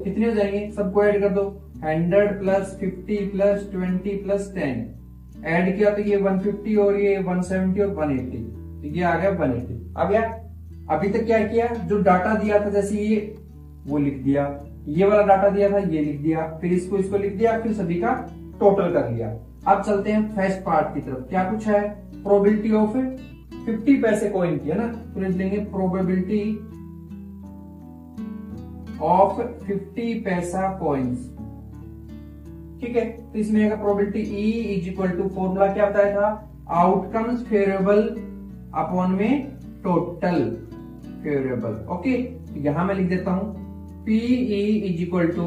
कितने हो जाएंगे, सबको ऐड कर दो, 100 प्लस 50 प्लस 20 प्लस 10, ऐड किया तो ये 150 और ये 170 और 180, तो ये आ गया 180। अब यार अभी तक क्या किया, जो डाटा दिया था जैसे ये वो लिख दिया, ये वाला डाटा दिया था ये लिख दिया, फिर इसको लिख दिया, फिर सभी का टोटल कर लिया। अब चलते हैं फर्स्ट पार्ट की तरफ। क्या पूछा है, प्रोबेबिलिटी ऑफ 50 पैसे कॉइन की, है ना, तो लिख देंगे प्रोबेबिलिटी ऑफ 50 पैसा कॉइन्स ठीक है। तो इसमें आएगा probability E is equal to, formula क्या बताया था, आउटकम्स फेवरेबल अपॉन में टोटल फेवरेबल। ओके, यहां मैं लिख देता हूं P E is equal to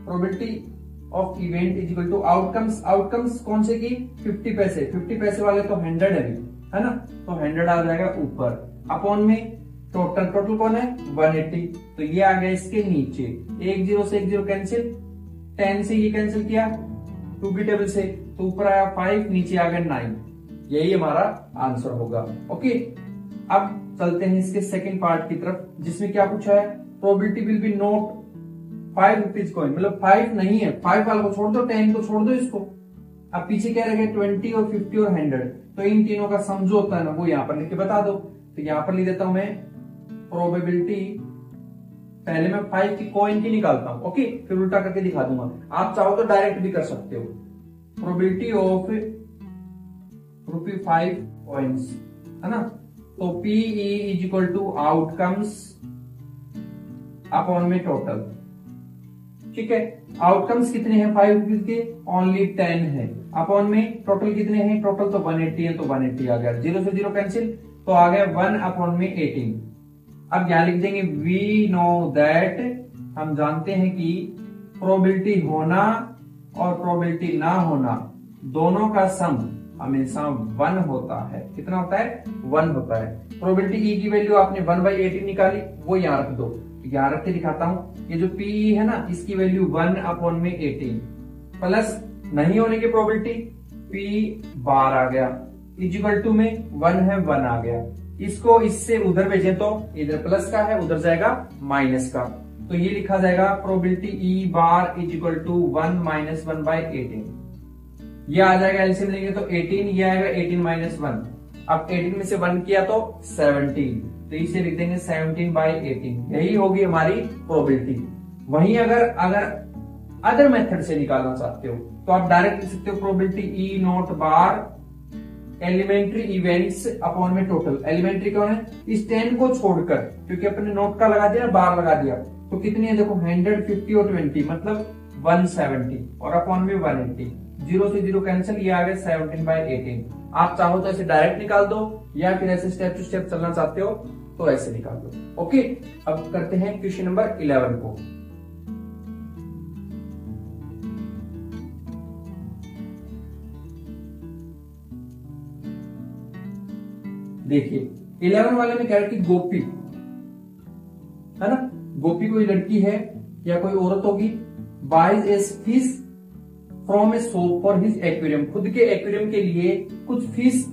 probability of event is equal to outcomes, outcomes कौन से की 50 पैसे, 50 पैसे वाले तो 100 है ना, तो 100 आ जाएगा ऊपर, अपॉन में टोटल, टोटल कौन है 180, तो ये आ गया इसके नीचे, एक जीरो से एक जीरो कैंसिल, 10 से ये कैंसिल किया 2 की टेबल से, तो ऊपर आया 5, नीचे आ गया 9, यही हमारा आंसर होगा। ओके, अब चलते हैं इसके सेकंड पार्ट की तरफ, जिसमें क्या पूछा है, probability will be note 5 rupees coin, मतलब 5 नहीं है, 5 वाले को छोड़ दो, 10 को छोड़ दो इसको, अब पीछे क्या रह 20 और 50 और 100, तो इन तीनों का सम जो होता है ना वो यहाँ पर लिख के बता दो। तो यहाँ पर लिख देता हूं मैं प्रोबेबिलिटी, पहले मैं 5 की कॉइन की निकालता हूं, ओके, फिर उल्टा करके दिखा दूंगा, आप चाहो तो डायरेक्ट भी कर सकते हो। प्रोबेबिलिटी ऑफ ₹5 कॉइन्स, है ना, तो P E is equal to outcomes upon में टोटल, ठीक है। आउटकम्स कितने हैं 5 रुपीज के, ओनली 10 है, अपॉन में टोटल कितने हैं, टोटल तो 180 है, तो 180 आ गया, 0 से 0 कैंसिल, तो आ गया 1 अपॉन में 18। अब यहां लिख देंगे वी नो दैट, हम जानते हैं कि प्रोबेबिलिटी होना और प्रोबेबिलिटी ना होना दोनों का सम हमेशा 1 होता है, कितना होता है 1 होता है। प्रोबेबिलिटी ई की वैल्यू आपने 1/18 निकाली, वो यहां रख दो, यहां रख के दिखाता हूं, ये जो पी है ना इसकी वैल्यू 1 अपॉन में 18 प्लस नहीं होने की प्रोबेबिलिटी पी बार आ गया, इक्वल टू में 1 है 1 आ गया, इसको इससे उधर भेजें तो इधर प्लस का है उधर जाएगा माइनस का, तो ये लिखा जाएगा probability E bar is equal to 1 - 1/18, ये आ जाएगा, एलसीएम लेंगे तो 18, ये आएगा 18 - 1, अब 18 में से 1 किया तो 17, तो इसे लिख देंगे 17/18, यही होगी हमारी प्रोबेबिलिटी। वहीं अगर अदर मेथड से निकालना चाहते हो तो आप डायरेक्ट लिख सकते हो probability E not bar elementary events upon में टोटल, एलिमेंट्री कौन है, इस 10 को छोड़कर, क्योंकि अपने नोट का लगा दिया बार लगा दिया, तो कितनी है देखो 100, 50 और 20 मतलब 170 और अपॉन में 180, 0 से 0 कैंसिल, ये आ गया 17/18। आप चाहो तो ऐसे डायरेक्ट निकाल दो या फिर ऐसे स्टेप टू स्टेप चलना चाहते हो तो ऐसे निकाल दो। ओके, अब करते हैं क्वेश्चन नंबर 11 को। देखिए 11 वाले में कह रहा है कि गोपी, है ना, गोपी कोई लड़की है या कोई औरत होगी, buys a fish from a shop for his aquarium, खुद के एक्वेरियम के लिए कुछ फिश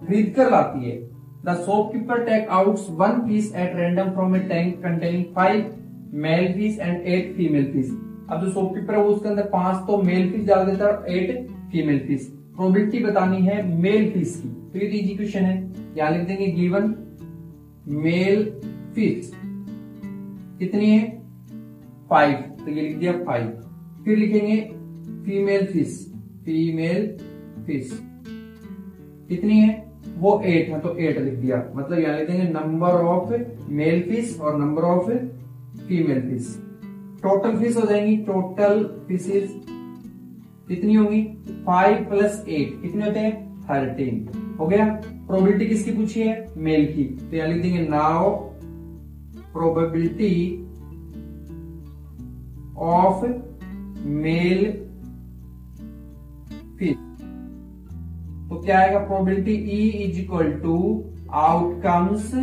खरीद कर लाती है। The shopkeeper take out 1 fish at random from a tank containing 5 male fish and 8 female fish. अब जो शॉपकीपर है वो उसके अंदर 5 तो मेल फिश डाल देता है और 8 फीमेल फिश। प्रोबेबिलिटी बतानी है मेल फिश की, तो ये इजी क्वेश्चन है, यहां लिख देंगे गिवन मेल फिश कितनी है 5, तो ये लिख दिया 5, फिर लिखेंगे फीमेल फिश कितनी है वो 8 है, तो 8 लिख दिया, मतलब यहां लिख देंगे नंबर ऑफ मेल फिश और number of female fish. Total fish हो जाएंगी, टोटल फिशेस कितनी होंगी 5 + 8 कितने होते हैं 13 हो गया। प्रोबेबिलिटी किसकी पूछी है मेल की, तो यहां लिख देंगे now probability of male fish, तो क्या आएगा probability E is equal to outcomes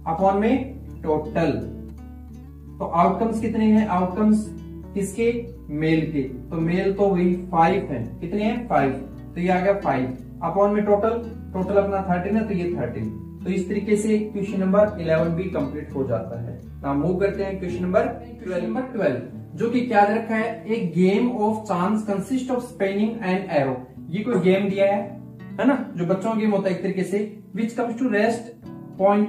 upon में टोटल, तो आउटकम्स कितने हैं, आउटकम्स किसके मेल के, तो मेल तो वही 5 है, कितने हैं 5, तो ये आ गया 5 अपॉन में टोटल, टोटल अपना 13 है तो ये 13, तो इस तरीके से क्वेश्चन नंबर 11 भी कंप्लीट हो जाता है। now मूव करते हैं क्वेश्चन नंबर 12, जो कि क्या रखा है, एक game of chance consist of spinning and arrow. ये कोई गेम दिया है ना, जो बच्चों का गेम होता है एक तरीके से, which comes to rest point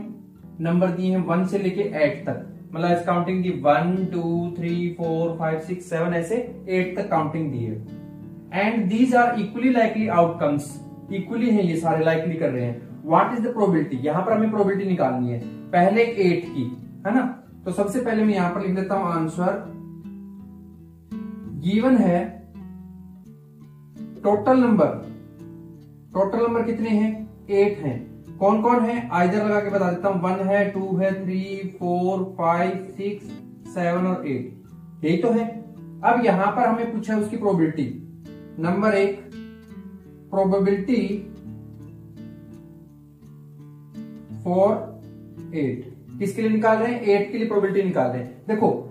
number दिए हैं 1 से लेके 8 तक, मतलब इस काउंटिंग दी 1 2 3 4 5 6 7 ऐसे 8 तक काउंटिंग दी है। And these are equally likely outcomes, equally है ये सारे, लाइकली कर रहे हैं। व्हाट इज द प्रोबेबिलिटी, यहां पर हमें प्रोबेबिलिटी निकालनी है पहले 8 की, है ना, तो सबसे पहले मैं यहां पर लिख देता हूं आंसर गिवन है टोटल नंबर कितने हैं? 8 हैं। कौन कौन है? आइदर लगा के बता देता हूं, 1 है, 2 है, 3, 4, 5, 6, 7 और 8, यही तो है। अब यहां पर हमें पूछा है उसकी प्रोबेबिलिटी। नंबर 1 प्रोबेबिलिटी फॉर 8, किसके लिए निकाल रहे हैं? 8 के लिए प्रोबेबिलिटी निकाल रहे हैं। देखो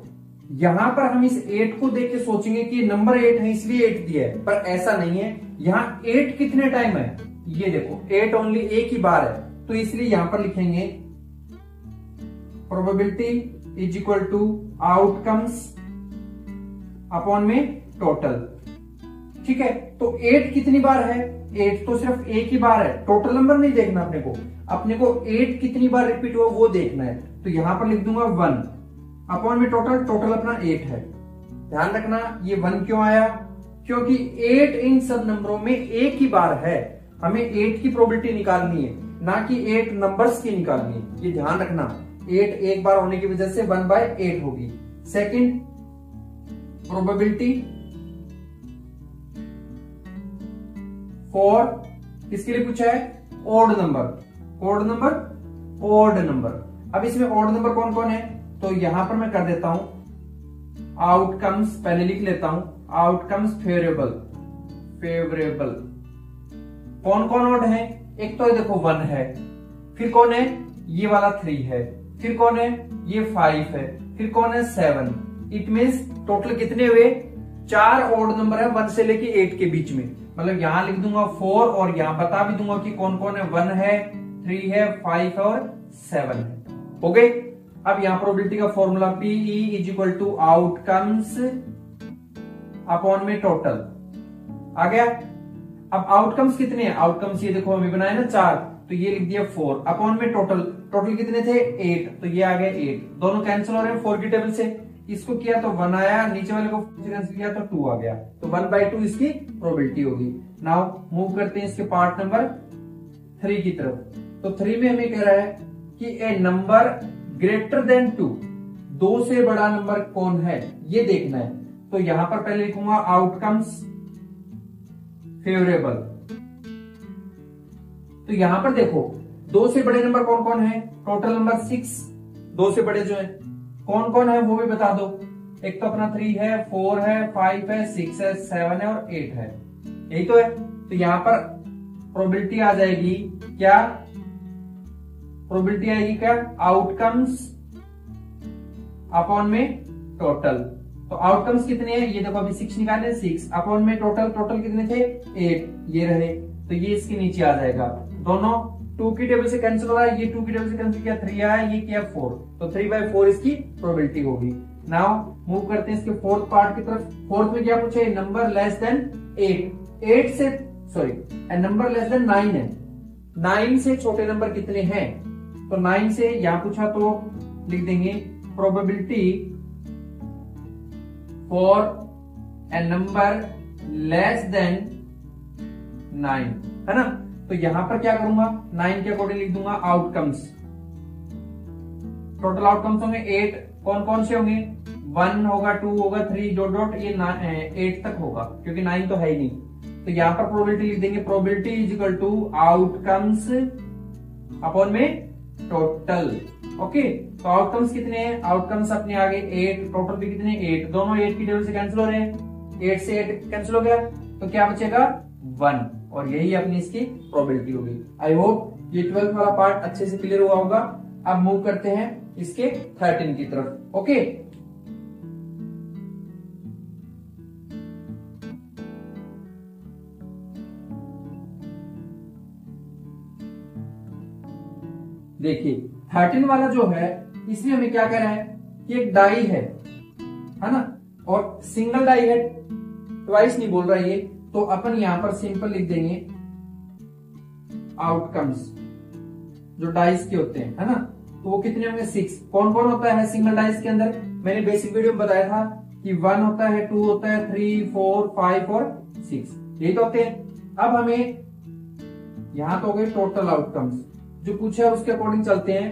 यहां पर हम इस 8 को देख के सोचेंगे कि नंबर 8 है इसलिए 8 दिया है, पर ऐसा नहीं है। यहां 8 कितने टाइम है? ये देखो 8 ओनली एक ही बार है, तो इसलिए यहां पर लिखेंगे probability is equal to outcomes upon में टोटल। ठीक है, तो 8 कितनी बार है? 8 तो सिर्फ एक ही बार है, टोटल नंबर नहीं देखना अपने को 8 कितनी बार रिपीट हुआ वो देखना है। तो यहां पर लिख दूंगा 1 अपॉन में टोटल अपना 8 है। ध्यान रखना ये 1 क्यों आया? क्योंकि 8 इन सब नंबरों में एक ही बार है। हमें 8 की प्रोबेबिलिटी निकालनी है, ना कि 8 नंबर्स की निकालनी है। ये ध्यान रखना, 8 एक बार होने की वजह से 1/8 होगी। सेकंड प्रोबेबिलिटी फॉर, किसके लिए पूछा है? Odd number. अब इसमें ओड नंबर कौन कौन है? तो यहां पर मैं कर देता हूं आउटकम्स, पहले लिख लेता हूं आउटकम्स फेवरेबल। कौन कौन ओड है? एक तो देखो 1 है, फिर कौन है? ये वाला 3 है, फिर कौन है? ये 5 है, फिर कौन है? 7। इट मींस टोटल कितने हुए? 4 ओड नंबर है 1 से लेके 8 के बीच में। मतलब यहां लिख दूंगा 4 और यहां बता भी दूंगा कि कौन कौन है। 1 है, 3 है, 5 और 7 है। हो गए। अब यहां प्रोबेबिलिटी का formula P E is equal to outcomes upon में टोटल आ गया। अब आउटकम्स कितने हैं? आउटकम्स ये देखो हमें बनाए ना 4, तो ये लिख दिया 4 अपॉन में टोटल कितने थे? 8, तो ये आ गया 8। दोनों कैंसिल हो रहे हैं 4 की टेबल से। इसको किया तो 1 आया, नीचे वाले को कैंसिल किया तो 2 आ गया, तो 1/2 इसकी प्रोबेबिलिटी होगी। नाउ मूव करते हैं इसके पार्ट नंबर 3 की तरफ। तो 3 में हमें कह रहा है कि ए नंबर ग्रेटर देन 2, 2 से बड़ा नंबर कौन है ये देखना है। तो यहां पर पहले लिखूंगा आउटकम्स फेवरेबल। तो यहां पर देखो 2 से बड़े नंबर कौन कौन है? टोटल नंबर 6, 2 से बड़े जो है कौन कौन है वो भी बता दो। एक तो अपना 3 है, 4 है, 5 है, 6 है, 7 है और 8 है, यही तो है। तो यहां पर प्रोबेबिलिटी आ जाएगी क्या? प्रोबेबिलिटी आएगी क्या? आउटकम्स अपॉन में टोटल। तो आउटकम्स कितने हैं? ये देखो अभी 6 निकाले, 6 अपॉन में टोटल कितने थे? 8, ये रहे, तो ये इसके नीचे आ जाएगा। दोनों 2 की टेबल से कैंसिल हो रहा है, ये 2 की टेबल से कैंसिल किया, 3 आया, ये किया 4, तो 3/4 इसकी प्रोबेबिलिटी होगी। नाउ मूव करते हैं इसके फोर्थ पार्ट की तरफ। फोर्थ में क्या पूछे? नंबर लेस देन 8 से नंबर लेस देन 9 है। 9 से छोटे नंबर कितने हैं? तो 9 से यहां पूछा तो लिख देंगे probability for A number less than 9, है ना। तो यहां पर क्या करूंगा? 9 के अकॉर्डिंग लिख दूंगा आउटकम्स। टोटल आउटकम्स होंगे 8, कौन कौन से होंगे? 1 होगा, 2 होगा, 3 डॉट ये 8 तक होगा, क्योंकि 9 तो है ही नहीं। तो यहां पर प्रोबेबिलिटी लिख देंगे probability is equal to outcomes upon में टोटल। ओके, तो आउटकम्स कितने हैं? आउटकम्स अपने आगे 8, टोटल भी कितने? 8, दोनों 8 की टेबल से कैंसिल हो रहे हैं, 8 से 8 कैंसिल हो गया, तो क्या बचेगा? 1, और यही अपनी इसकी प्रोबेबिलिटी होगी। आई होप ये 12th वाला पार्ट अच्छे से क्लियर हुआ होगा। अब मूव करते हैं इसके 13 की तरफ। ओके, देखिए 13 वाला जो है इसमें हमें क्या कह रहा है कि एक डाई है ना, और सिंगल डाई है, ट्वाइस नहीं बोल रहा है ये, तो अपन यहां पर सिंपल लिख देंगे आउटकम्स जो डाइस के होते हैं, है ना। तो वो कितने होंगे? 6। कौन कौन होता है सिंगल डाइस के अंदर? मैंने बेसिक वीडियो में बताया था कि 1 होता है, 2 होता है, 3, 4, 5 और 6, यही तो होते हैं। अब हमें यहां तो हो गए टोटल आउटकम्स, जो पूछा है उसके अकॉर्डिंग चलते हैं।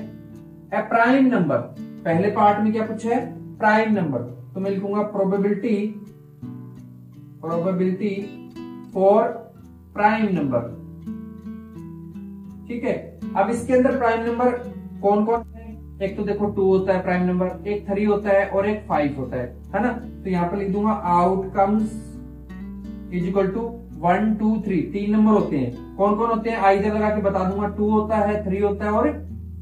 ए प्राइम नंबर, पहले पार्ट में क्या पूछा है? प्राइम नंबर, तो मैं लिखूंगा probability probability for prime number. ठीक है, अब इसके अंदर प्राइम नंबर कौन कौन है? एक तो देखो 2 होता है प्राइम नंबर, एक 3 होता है और एक 5 होता है ना। तो यहां पर लिख दूंगा outcomes is equal to 1 2 3, 3 number होते हैं। कौन कौन होते हैं आइजर लगा के बता दूंगा, 2 होता है, 3 होता है और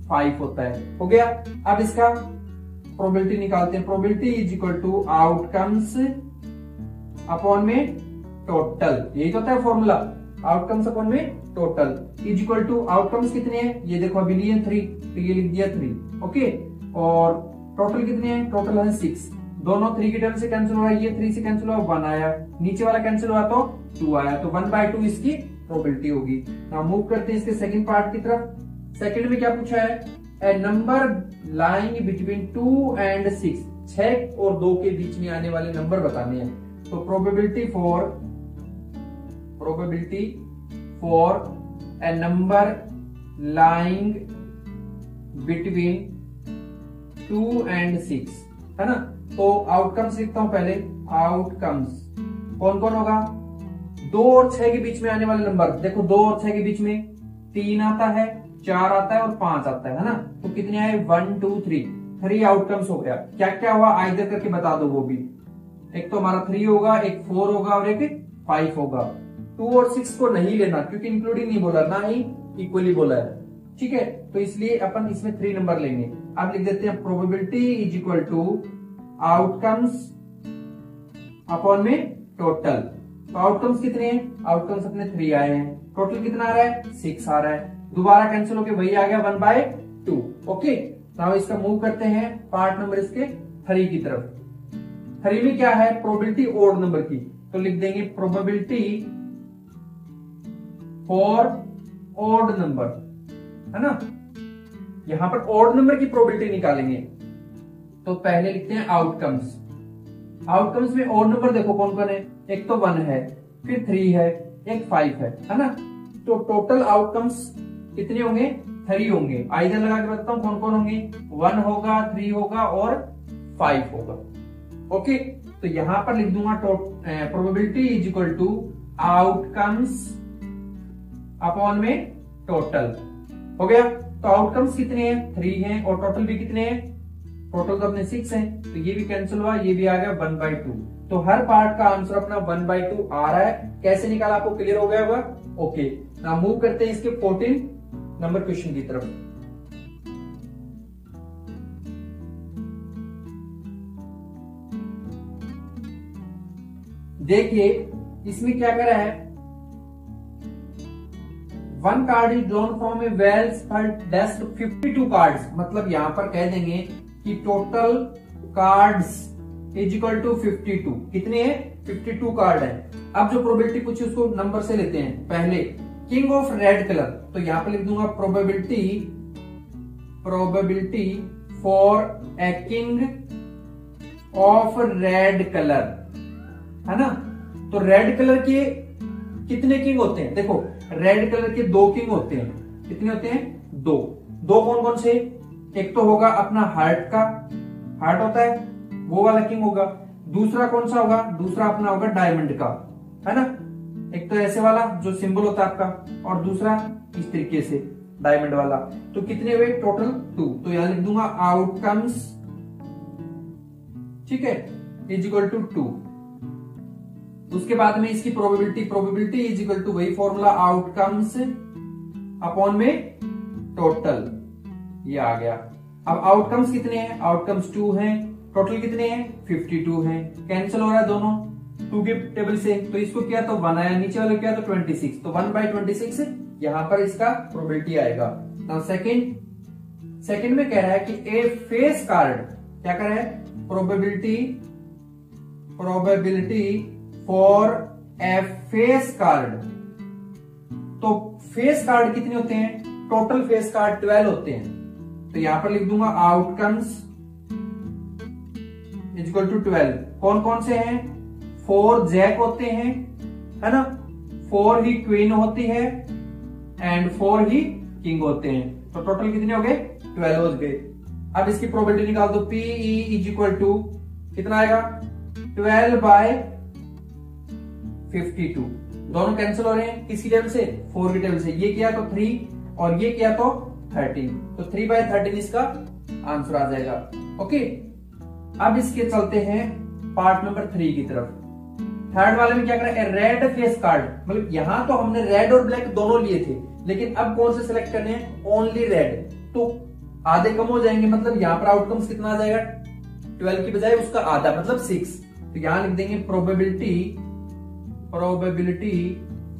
5 होता है। हो गया। अब इसका प्रोबेबिलिटी निकालते हैं। Probability is equal to outcomes upon में टोटल, यही तो होता है फॉर्मूला, आउटकम्स अपॉन में total is equal to outcomes कितने हैं ये देखो अभी लिए 3, तो ये लिख दिया 3। ओके, और टोटल कितने हैं? टोटल है 6। दोनों 3 की टर्म से कैंसिल हुआ, ये 3 से कैंसिल हुआ, 1 आया, नीचे वाला कैंसिल हुआ तो 2 आया, तो 1/2 इसकी प्रोबेबिलिटी होगी। नाउ मूव करते हैं इसके सेकंड पार्ट की तरफ। सेकंड में क्या पूछा है? ए नंबर लाइंग बिटवीन 2 एंड 6, 6 और 2 के बीच में आने वाले नंबर बताने हैं। तो probability for A number lying between 2 and 6, है ना। तो आउटकम्स लिखता हूं पहले। आउटकम्स कौन कौन होगा? 2 और 6 के बीच में आने वाले नंबर देखो, 2 और 6 के बीच में 3 आता है, 4 आता है और 5 आता है ना। तो कितने आए? 1 2 3 आउटकम्स हो गया। क्या क्या हुआ आइदर करके बता दो वो भी। एक तो हमारा 3 होगा, एक 4 होगा और एक 5 होगा। 2 और 6 को नहीं लेना क्योंकि इंक्लूडिंग नहीं बोला, ना ही इक्वली बोला है। ठीक है, तो इसलिए अपन इसमें 3 नंबर लेंगे। अब लिख देते हैं probability is equal to outcomes upon में टोटल। तो आउटकम्स कितने हैं? आउटकम्स अपने 3 आए हैं, टोटल कितना आ रहा है? 6 आ रहा है, दोबारा कैंसिल होके वही आ गया 1/2। ओके, नाउ इसका मूव करते हैं पार्ट नंबर इसके 3 की तरफ। 3 में क्या है? प्रोबेबिलिटी ओड नंबर की, तो लिख देंगे प्रोबेबिलिटी फॉर ओड नंबर, है ना। यहां पर ओड नंबर की प्रोबेबिलिटी निकालेंगे, तो पहले लिखते हैं आउटकम्स। आउटकम्स में ओड नंबर देखो कौन कौन है? एक तो 1 है, फिर 3 है, एक 5 है ना। तो टोटल आउटकम्स कितने होंगे? 3 होंगे। आइदर लगा के बताता हूं कौन कौन होंगे। 1 होगा, 3 होगा और 5 होगा। ओके, तो यहां पर लिख दूंगा probability is equal to outcomes upon में टोटल। हो गया। तो आउटकम्स कितने हैं? 3 हैं और टोटल भी कितने हैं? टोटल तो अपने 6 हैं, तो ये भी कैंसिल हुआ, ये भी आ गया 1/2। तो हर पार्ट का आंसर अपना 1/2 आ रहा है। कैसे निकाला आपको क्लियर हो गया होगा। ओके, नाउ मूव करते हैं इसके 14 नंबर क्वेश्चन की तरफ। देखिए इसमें क्या करा है? 1 card is drawn from a well spread deck 52 cards, मतलब यहां पर कह देंगे कि total cards is equal to 52। कितने हैं? 52 कार्ड है। अब जो प्रोबेबिलिटी पूछी उसको नंबर से लेते हैं। पहले किंग ऑफ रेड कलर, तो यहां पर लिख दूंगा probability for a king of red colour, है ना। तो रेड कलर के कितने किंग होते हैं? देखो रेड कलर के 2 किंग होते हैं। कितने होते हैं? 2। कौन कौन से? एक तो होगा अपना हार्ट का, हार्ट होता है वो वाला किंग होगा। दूसरा कौन सा होगा? दूसरा अपना होगा डायमंड का, है ना। एक तो ऐसे वाला जो सिंबल होता है आपका, और दूसरा इस तरीके से डायमंड वाला। तो कितने हुए? टोटल 2। तो यहां लिख दूंगा आउटकम्स, ठीक है, इज इक्वल टू 2। उसके बाद में इसकी प्रोबेबिलिटी इज इक्वल टू वही फॉर्मूला, आउटकम्स अपॉन में टोटल, ये आ गया। अब आउटकम्स कितने हैं? आउटकम्स 2 हैं, टोटल कितने हैं? 52 हैं। कैंसिल हो रहा है दोनों 2 के टेबल से, तो इसको किया तो 1 आया, नीचे वाले किया तो 26, तो 1/26 यहां पर इसका प्रोबेबिलिटी आएगा। नाउ सेकंड में कह रहा है कि ए फेस कार्ड, क्या कह रहा है? Probability for A face card. तो फेस कार्ड कितने होते हैं? टोटल फेस कार्ड 12 होते हैं। तो यहां पर लिख दूंगा आउटकम्स इज इक्वल टू 12। कौन कौन से हैं? 4 जैक होते हैं, है ना, 4 ही क्वीन होती है एंड 4 ही किंग होते हैं। तो टोटल कितने हो गए? 12 हो गए। अब इसकी प्रोबेबिलिटी निकाल दो। पीई इज इक्वल टू कितना आएगा? 12/12 52। दोनों कैंसिल हो रहे हैं किसकी टेबल से, 4 की टेबल से। ये किया तो 3 और ये किया तो 13, तो 3/13 इसका आंसर आ जाएगा। ओके, अब इसके चलते हैं पार्ट नंबर 3 की तरफ। थर्ड वाले में क्या करा, रेड फेस कार्ड, मतलब यहां तो हमने रेड और ब्लैक दोनों लिए थे, लेकिन अब कौन से सिलेक्ट करने हैं, ओनली रेड, तो आधे कम हो जाएंगे, मतलब यहां पर आउटकम्स कितना आ जाएगा, 12 की बजाय उसका आधा मतलब 6। तो यहां लिख देंगे probability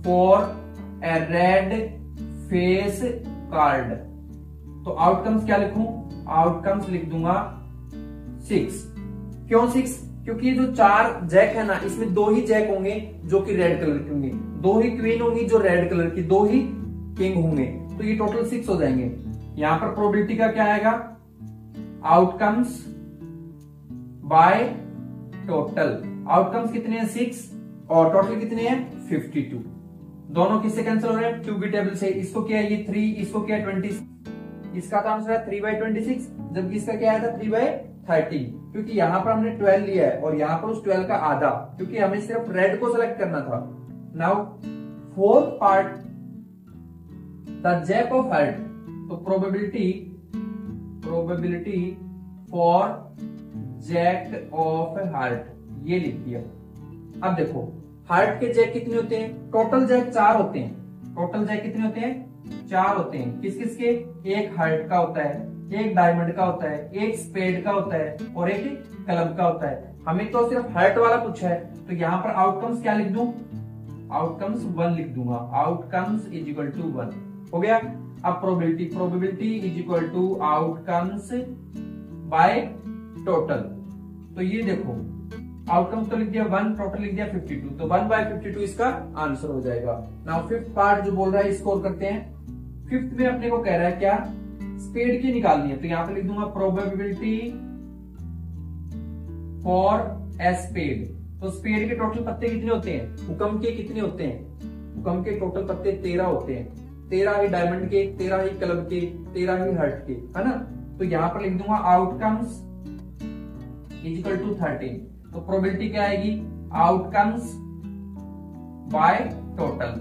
for A red face card. तो आउटकम्स क्या लिखूं, आउटकम्स लिख दूंगा 6। क्यों 6, क्योंकि ये जो 4 जैक है ना, इसमें 2 ही जैक होंगे जो कि रेड कलर के होंगे, 2 ही क्वीन होंगी जो रेड कलर की, 2 ही किंग होंगे, तो ये टोटल 6 हो जाएंगे। यहां पर प्रोबेबिलिटी का क्या आएगा, आउटकम्स बाय टोटल। आउटकम्स कितने हैं 6 और टोटल कितने हैं 52। दोनों किससे कैंसिल हो रहे हैं, 2 की टेबल से। इसको क्या है, ये 3, इसको क्या है 20, इसका तो आंसर है 3/26, जबकि इसका क्या आया था 3/13, क्योंकि यहां पर हमने 12 लिया है और यहां पर उस 12 का आधा, क्योंकि हमें सिर्फ रेड को सिलेक्ट करना था। Now fourth part, the jack of heart. तो probability for jack of heart ये लिख दिया। अब देखो हार्ट के जैक कितने होते हैं, टोटल जैक 4 होते हैं। टोटल जैक कितने होते हैं, 4 होते हैं। किस किस के, एक हार्ट का होता है, एक डायमंड का होता है, एक स्पेड का होता है और एक क्लब का होता है। हमें तो सिर्फ हार्ट वाला पूछा है, तो यहां पर आउटकम्स क्या लिख दूं, आउटकम्स 1 लिख दूंगा। आउटकम्स इज इक्वल टू 1 हो गया। अब probability is equal to outcomes by total. तो ये देखो आउटकम्स तो लिख दिया 1, टोटल लिख दिया 52, तो 1/52 इसका आंसर हो जाएगा। नाउ फिफ्थ पार्ट जो बोल रहा है स्कोर करते हैं। फिफ्थ में अपने को कह रहा है क्या, स्पेड की निकालनी है, तो यहां पे लिख दूंगा प्रोबेबिलिटी फॉर ए स्पेड। तो स्पेड के टोटल पत्ते कितने होते हैं, हुकम के कितने होते हैं, हुकम के टोटल पत्ते 13 होते हैं। 13 ही डायमंड के, 13 ही क्लब के, 13 ही हर्ट के, है ना। तो यहां पर लिख दूंगा आउटकम्स इज इक्वल टू 13। तो प्रोबेबिलिटी क्या आएगी, आउटकम्स बाय टोटल।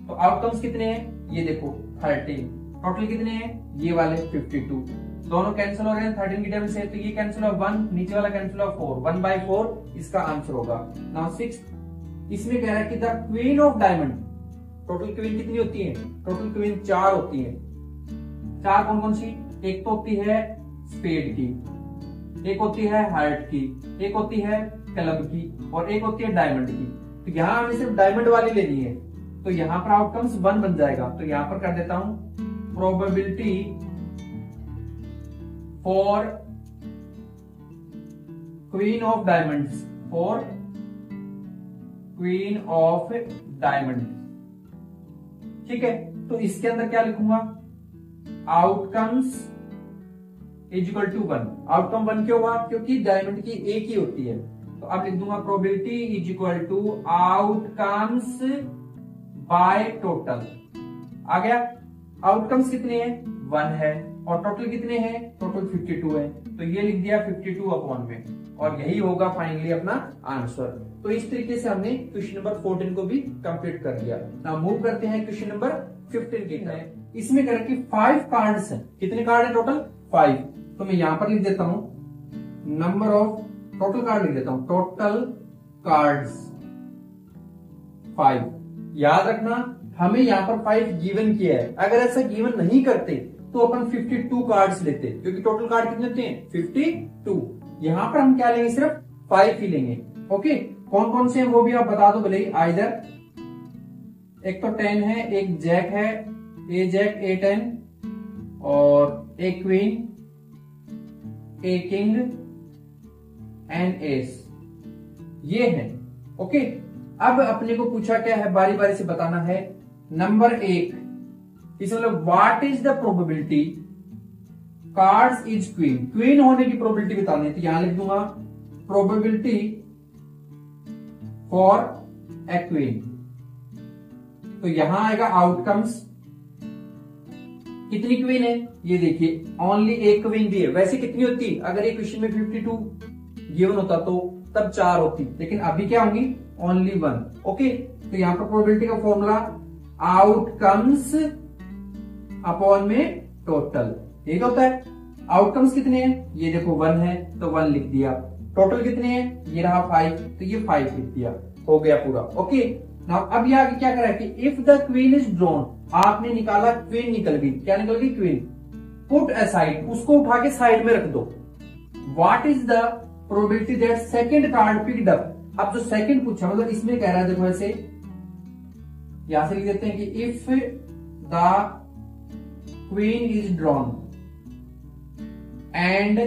तो आउटकम्स कितने हैं, ये देखो 13, टोटल कितने हैं, ये वाले 52। दोनों कैंसिल हो रहे हैं 13 की टेबल से, तो ये कैंसिल हुआ 1, नीचे वाला कैंसिल हुआ 4, 1/4 इसका आंसर होगा। नाउ 6, इसमें कह रहा है कि the queen of diamond. Total queen कितनी होती है, टोटल क्वीन 4 होती है। 4 कौन कौन सी, एक तो होती है स्पेड की, एक होती है हार्ट की, एक होती है क्लब की और एक होती है डायमंड की। तो यहां हमें सिर्फ डायमंड वाली लेनी है, तो यहां पर आउटकम्स 1 बन जाएगा। तो यहां पर कर देता हूं probability for queen of diamonds, for queen of diamond. ठीक है, तो इसके अंदर क्या लिखूंगा, outcomes is equal to 1। Outcome 1 क्यों हुआ, क्योंकि डायमंड की एक ही होती है। तो अब लिख दूंगा probability is equal to outcomes by total. आ गया, आउटकम्स कितने हैं, 1 है और टोटल कितने हैं, टोटल 52 है। तो ये लिख दिया 52 में, और यही होगा फाइनली अपना आंसर। तो इस तरीके से हमने क्वेश्चन नंबर 14 को भी कंप्लीट कर लिया। नाउ मूव करते हैं क्वेश्चन नंबर 15 की तरफ। इसमें करें कि 5 कार्ड्स हैं, कितने कार्ड है टोटल 5। तो मैं यहां पर लिख देता हूं नंबर ऑफ, टोटल कार्ड लिख देता हूं, टोटल कार्ड्स 5। याद रखना हमें यहां पर 5 गिवन किया है, अगर ऐसा गिवन नहीं करते तो अपन 52 कार्ड्स लेते, क्योंकि टोटल कार्ड कितने होते हैं 52। यहां पर हम क्या लेंगे, सिर्फ 5 ही लेंगे। ओके, कौन कौन से हैं वो भी आप बता दो भले ही। आइदर एक तो 10 है, एक जैक है, ए जैक A10 और एक queen, a king and S, ये है। ओके, अब अपने को पूछा क्या है, बारी बारी से बताना है। नंबर 1, इसमें मतलब what is the probability cards is queen, queen होने की प्रोबेबिलिटी बतानी है। तो यहां लिख दूंगा प्रोबेबिलिटी फॉर ए क्वीन। तो यहां आएगा आउटकम्स, कितनी क्वीन है, ये देखिए ओनली एक क्वीन भी है। वैसे कितनी होती, अगर एक क्वेश्चन में 52 गिवन होता तो तब 4 होती, लेकिन अभी क्या होंगी ओनली वन। ओके, तो यहाँ पर प्रोबेबिलिटी का फॉर्मूला आउटकम्स अपॉन में टोटल, यही तो होता है। आउटकम्स कितने हैं, ये देखो 1 है तो 1 लिख दिया। टोटल कितने हैं, ये रहा 5 तो ये 5 लिख दिया, हो गया पूरा। ओके, नाउ अब ये आगे क्या करा कि if the queen is drawn, आपने निकाला, क्वीन निकल गई। क्या निकल गई, क्वीन। पुट असाइड, उसको उठा के साइड में रख दो। What is the probability that second card picked up. अब जो सेकंड पूछा, मतलब इसमें कह रहा है, देखो ऐसे यहां से लिख देते हैं कि if the queen is drawn and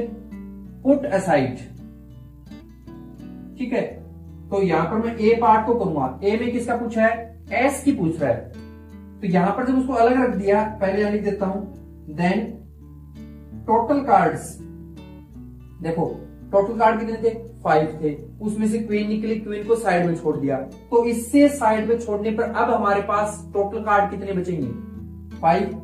put aside, ठीक है। तो यहां पर मैं ए पार्ट को करूंगा। ए में किसका पूछा है, एस की पूछ रहा है, तो यहां पर जब उसको अलग रख दिया, पहले यहां लिख देता हूं, देन टोटल कार्ड्स, देखो टोटल कार्ड कितने थे, 5 थे, उसमें से क्वीन निकली, क्वीन को साइड में छोड़ दिया। तो इससे साइड में छोड़ने पर अब हमारे पास टोटल कार्ड कितने बचेंगे, 5।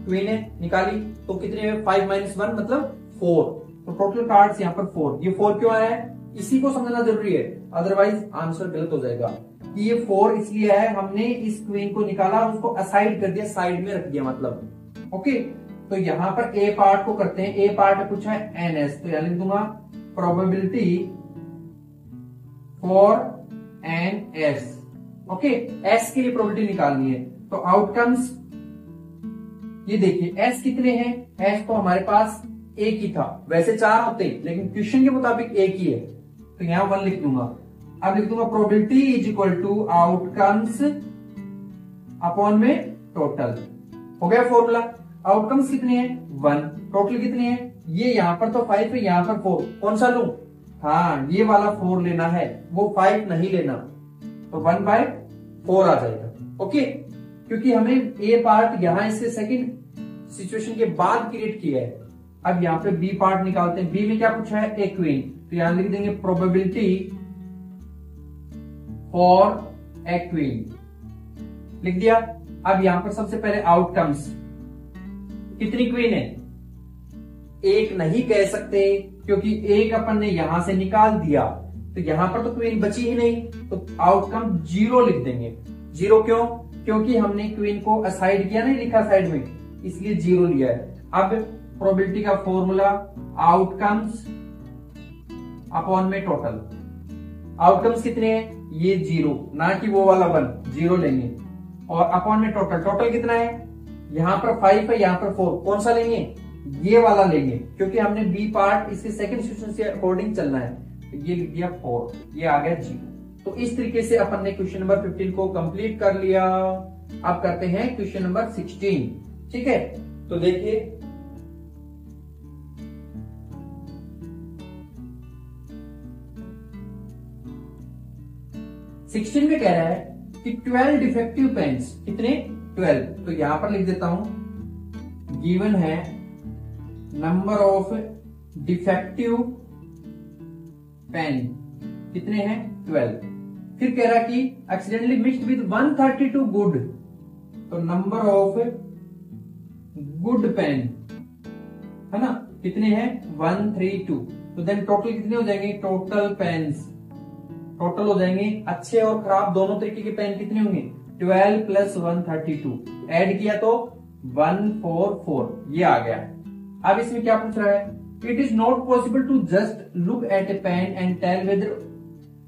क्वीन है, निकाली, तो कितने, 5 - 1 मतलब 4। तो टोटल कार्ड्स यहाँ पर 4। ये 4 क्यों आया है, इसी को समझना जरूरी है, अदरवाइज आंसर गलत हो जाएगा। कि ये 4 इसलिए है, हमने इस क्वीन को निकाला, उसको असाइड कर दिया, साइड में रख दिया मतलब। ओके, तो यहां पर ए पार्ट को करते हैं। ए पार्ट पूछा है एनएस, तो यहां लिख दूंगा probability for an ace. Okay, ace के लिए प्रोबेबिलिटी निकालनी है, तो आउटकम्स, ये देखिए एस कितने हैं, एस तो हमारे पास एक ही था, वैसे 4 होते लेकिन क्वेश्चन के मुताबिक एक ही है, तो यहां 1 लिख दूंगा। अब लिख दूंगा probability is equal to outcomes upon में टोटल, हो गया फॉर्मूला। आउटकम्स कितने हैं, 1, टोटल कितने हैं, ये यहां पर तो 5 है, यहां पर 4, कौन सा लूं, हाँ ये वाला 4 लेना है, वो 5 नहीं लेना, तो 1/4 आ जाएगा। ओके, क्योंकि हमें ए पार्ट यहां इससे सेकंड सिचुएशन के बाद क्रिएट किया है। अब यहां पे बी पार्ट निकालते हैं। बी में क्या पूछा है, ए क्वीन, तो यहां लिख देंगे प्रोबेबिलिटी फॉर ए क्वीन, लिख दिया। अब यहां पर सबसे पहले आउटकम्स, कितनी क्वीन है, एक नहीं कह सकते क्योंकि एक अपन ने यहां से निकाल दिया, तो यहां पर तो क्वीन बची ही नहीं, तो आउटकम 0 लिख देंगे। 0 क्यों, क्योंकि हमने क्वीन को असाइड किया, नहीं लिखा साइड में, इसलिए 0 लिया है। अब प्रोबेबिलिटी का फॉर्मूला आउटकम्स अपॉन में टोटल। आउटकम्स कितने हैं, ये 0, ना कि वो वाला 1, 0 लेंगे, और अपॉन में टोटल। टोटल कितना है, यहां पर 5 है, यहां पर 4, कौन सा लेंगे, ये वाला लेंगे, क्योंकि हमने बी पार्ट इसके सेकंड सिचुएशन से अकॉर्डिंग चलना है, तो ये लिख दिया 4, ये आ गया 0। तो इस तरीके से अपन ने क्वेश्चन नंबर 15 को कंप्लीट कर लिया। अब करते हैं क्वेश्चन नंबर 16, ठीक है। तो देखिए, सिक्सटीन में कह रहा है कि 12 डिफेक्टिव पेन्स, कितने, 12। तो यहां पर लिख देता हूं, गिवन है नंबर ऑफ डिफेक्टिव पेन कितने हैं, 12। फिर कह रहा कि एक्सीडेंटली मिक्स्ड विद 132 गुड, तो नंबर ऑफ गुड पेन है ना, कितने हैं, 132। तो देन टोटल कितने हो जाएंगे, टोटल पेन्स, टोटल हो जाएंगे अच्छे और खराब दोनों तरीके के पेन कितने होंगे, 12 + 132, ऐड किया तो 144, ये आ गया। अब इसमें क्या पूछ रहा है, it is not possible to just look at a pen and tell whether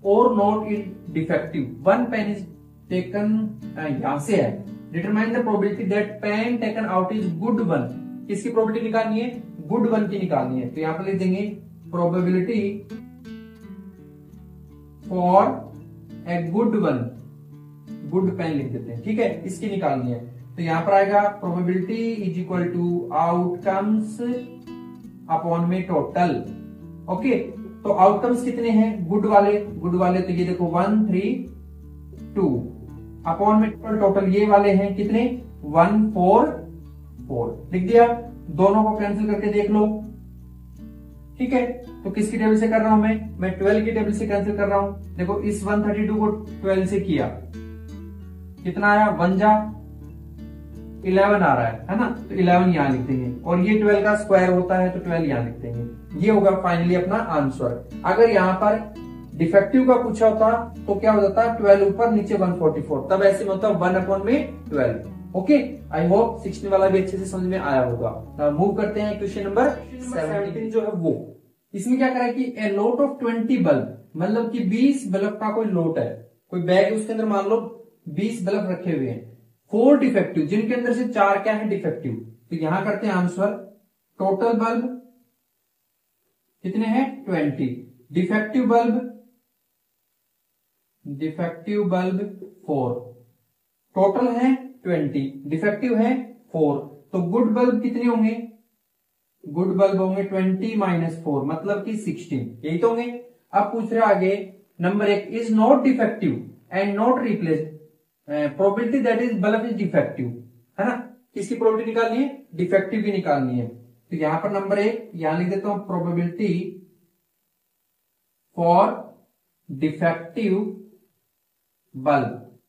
और not it defective. One pen is taken, यहां से है, determine the probability that pen taken out is good one. किसकी प्रोबेबिलिटी निकालनी है, good one की निकालनी है, तो यहां पर लिख देंगे probability for a good one, good pen लिख देते हैं, ठीक है, इसकी निकालनी है। तो यहां पर आएगा probability is equal to outcomes upon में टोटल। ओके, तो आउटकम्स कितने हैं, गुड वाले, गुड वाले तो ये देखो 132 अपॉन में टोटल ये वाले हैं कितने, 144, लिख दिया। दोनों को कैंसिल करके देख लो, ठीक है। तो किसकी टेबल से कर रहा हूं मैं 12 की टेबल से कैंसिल कर रहा हूं। देखो इस 132 को 12 से किया, कितना आया, 1 जा 11 आ रहा है ना, तो 11 यहां लिख देंगे, और ये 12 का स्क्वायर होता है तो 12 यहां लिख देंगे। ये होगा फाइनली अपना आंसर। अगर यहां पर डिफेक्टिव का पूछा होता तो क्या हो जाता 12 ऊपर नीचे 144, तब ऐसे में होता 1/12। ओके, आई होप 16 वाला भी अच्छे से समझ में आया होगा। मूव करते हैं क्वेश्चन नंबर 17 जो है वो। इसमें क्या करा कि ए लॉट ऑफ 20 बल्ब, मतलब कि 20 बल्ब का कोई लॉट है, कोई बैग है उसके अंदर मान लो 20 बल्ब रखे हुए हैं। 4 डिफेक्टिव, जिनके अंदर से 4 क्या है डिफेक्टिव। तो यहां करते हैं आंसर, टोटल बल्ब कितने हैं 20, डिफेक्टिव बल्ब 4, टोटल है 20, डिफेक्टिव है 4। तो गुड बल्ब कितने होंगे, गुड बल्ब होंगे 20 - 4 मतलब कि 16, यही तो होंगे। अब पूछ रहे आगे number 1, is not defective and not replaced, probability that is bulb is defective, है ना। किसकी प्रोबेबिलिटी निकालनी है, डिफेक्टिव की निकालनी है। तो यहां पर नंबर 1 यहां लिख देता हूं, प्रोबेबिलिटी फॉर डिफेक्टिव बल्ब,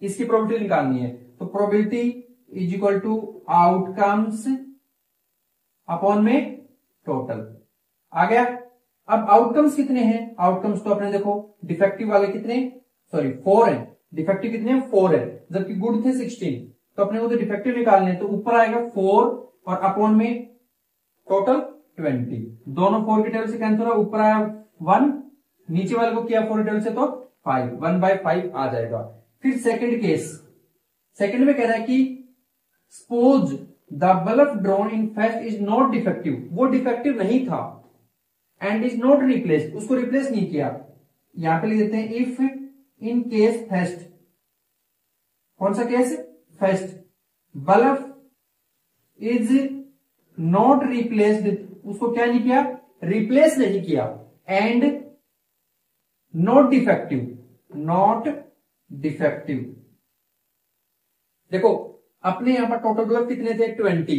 इसकी प्रोबेबिलिटी निकालनी है। तो probability is equal to outcomes upon में टोटल, आ गया। अब आउटकम्स कितने हैं, आउटकम्स तो अपने देखो डिफेक्टिव वाले कितने, सॉरी 4 है, डिफेक्टिव कितने हैं 4 है, जबकि गुड थे 16, तो अपने को तो डिफेक्टिव निकालने, तो ऊपर आएगा 4 और अपॉन में टोटल 20, दोनों 4 की टेबल से कैंसिल हुआ, ऊपर आया 1, नीचे वाले को किया 4 की टेबल से तो 5, 1/5 आ जाएगा। फिर सेकंड केस, सेकंड में कह रहा है कि suppose the bulb drawn in fest is not defective, वो डिफेक्टिव नहीं था, एंड इज नॉट रिप्लेस्ड, उसको रिप्लेस नहीं किया। यहां पे लिख देते हैं इफ इन केस फेस्ट, कौन सा case, fest, bulb is not replaced, उसको क्या नहीं किया, रिप्लेस नहीं किया, एंड नॉट डिफेक्टिव। देखो अपने यहां पर टोटल बल्ब कितने थे 20,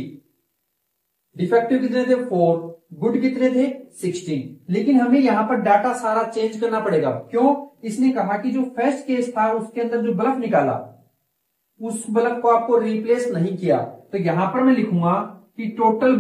डिफेक्टिव कितने थे 4, गुड कितने थे 16, लेकिन हमें यहां पर डाटा सारा चेंज करना पड़ेगा। क्यों, इसने कहा कि जो फर्स्ट केस था उसके अंदर जो बल्ब निकाला उस बल्ब को आपको रिप्लेस नहीं किया, तो यहां पर मैं लिखूंगा कि टोटल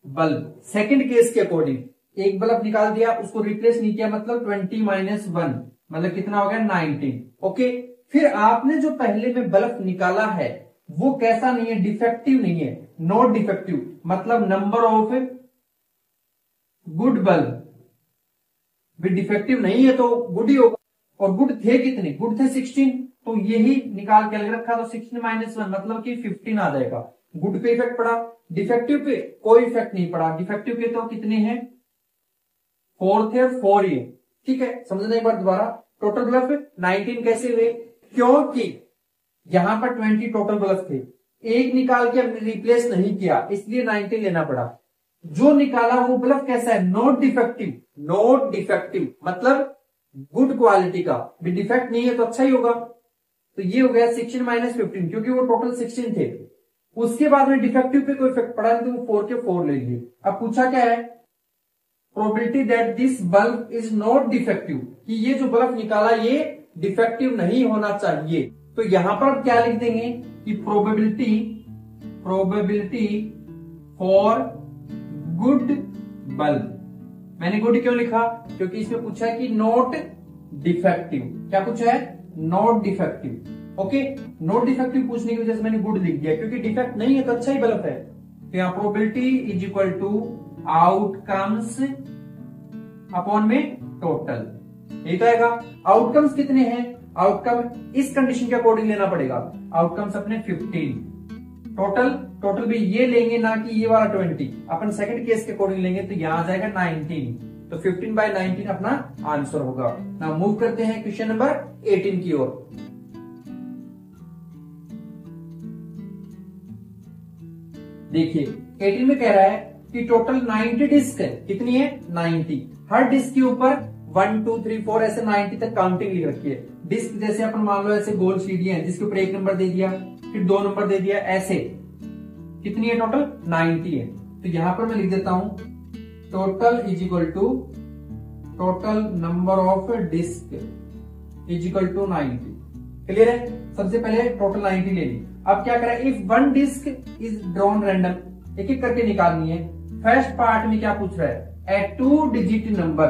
बल्ब सेकंड केस के अकॉर्डिंग, एक बल्ब निकाल दिया उसको रिप्लेस नहीं किया, मतलब 20 - 1 मतलब कितना हो गया 19। ओके, फिर आपने जो पहले में बल्ब निकाला है वो कैसा नहीं है, डिफेक्टिव नहीं है, नॉट डिफेक्टिव, मतलब नंबर ऑफ गुड बल्ब भी डिफेक्टिव नहीं है तो गुड ही होगा। और गुड थे कितने, गुड थे 16, तो यही निकाल के अलग रखा, तो 16 - 1 मतलब कि 15 आ जाएगा। गुड पे इफेक्ट पड़ा, डिफेक्टिव पे कोई इफेक्ट नहीं पड़ा। डिफेक्टिव के तो कितने हैं 4 थे और 4 ही है, ठीक है। समझना एक बार दोबारा, टोटल बल्ब 19 कैसे हुए, क्योंकि यहां पर 20 टोटल बल्ब थे, एक निकाल के हमने रिप्लेस नहीं किया इसलिए 19 लेना पड़ा। जो निकाला वो बल्ब कैसा है, नॉट डिफेक्टिव मतलब गुड क्वालिटी का, भी डिफेक्ट नहीं है तो अच्छा ही होगा। तो ये हो गया 16 - 15, क्योंकि वो टोटल 16 थे। उसके बाद में डिफेक्टिव पे कोई इफेक्ट पड़ा नहीं तो वो 4 के 4 ले लिए। अब पूछा क्या है, probability that this bulb is not defective, कि ये जो बल्ब निकाला ये डिफेक्टिव नहीं होना चाहिए। तो यहां पर अब क्या लिख देंगे कि प्रोबेबिलिटी फॉर गुड बल्ब। मैंने गुड क्यों लिखा, क्योंकि इसमें पूछा है कि नॉट डिफेक्टिव, क्या पूछा है, not defective. Okay, not defective पूछने की वजह से मैंने गुड लिख दिया, क्योंकि डिफेक्ट नहीं है तो अच्छा ही बल्ब है। तो यहां probability is equal to outcomes upon में टोटल, यही तो आएगा। आउटकम्स कितने हैं, आउटकम इस कंडीशन के अकॉर्डिंग लेना पड़ेगा। आउटकम्स अपने 15, टोटल भी ये लेंगे ना कि ये वाला 20, अपन सेकंड केस के अकॉर्डिंग लेंगे, तो यहां आ जाएगा 19, तो 15/19 अपना आंसर होगा। नाउ मूव करते हैं क्वेश्चन नंबर 18 की ओर। देखिए 18 में कह रहा है कि टोटल 90 डिस्क है, कितनी है 90, हर डिस्क के ऊपर 1 2 3 4 ऐसे 90 तक काउंटिंग लिख रखी है। डिस्क जैसे अपन मान लो ऐसे गोल सीढ़ियां हैं, जिसके ऊपर 1 नंबर दे दिया, फिर 2 नंबर दे दिया, ऐसे कितनी है टोटल 90 है। तो यहां पर मैं लिख देता हूं total is equal to total number of disc is equal to 90। Clear है, सबसे पहले टोटल 90 ले ली। अब क्या करें, if one disc is drawn random, एक एक करके निकालनी है। फर्स्ट पार्ट में क्या पूछ रहा है, ए 2 डिजिट नंबर,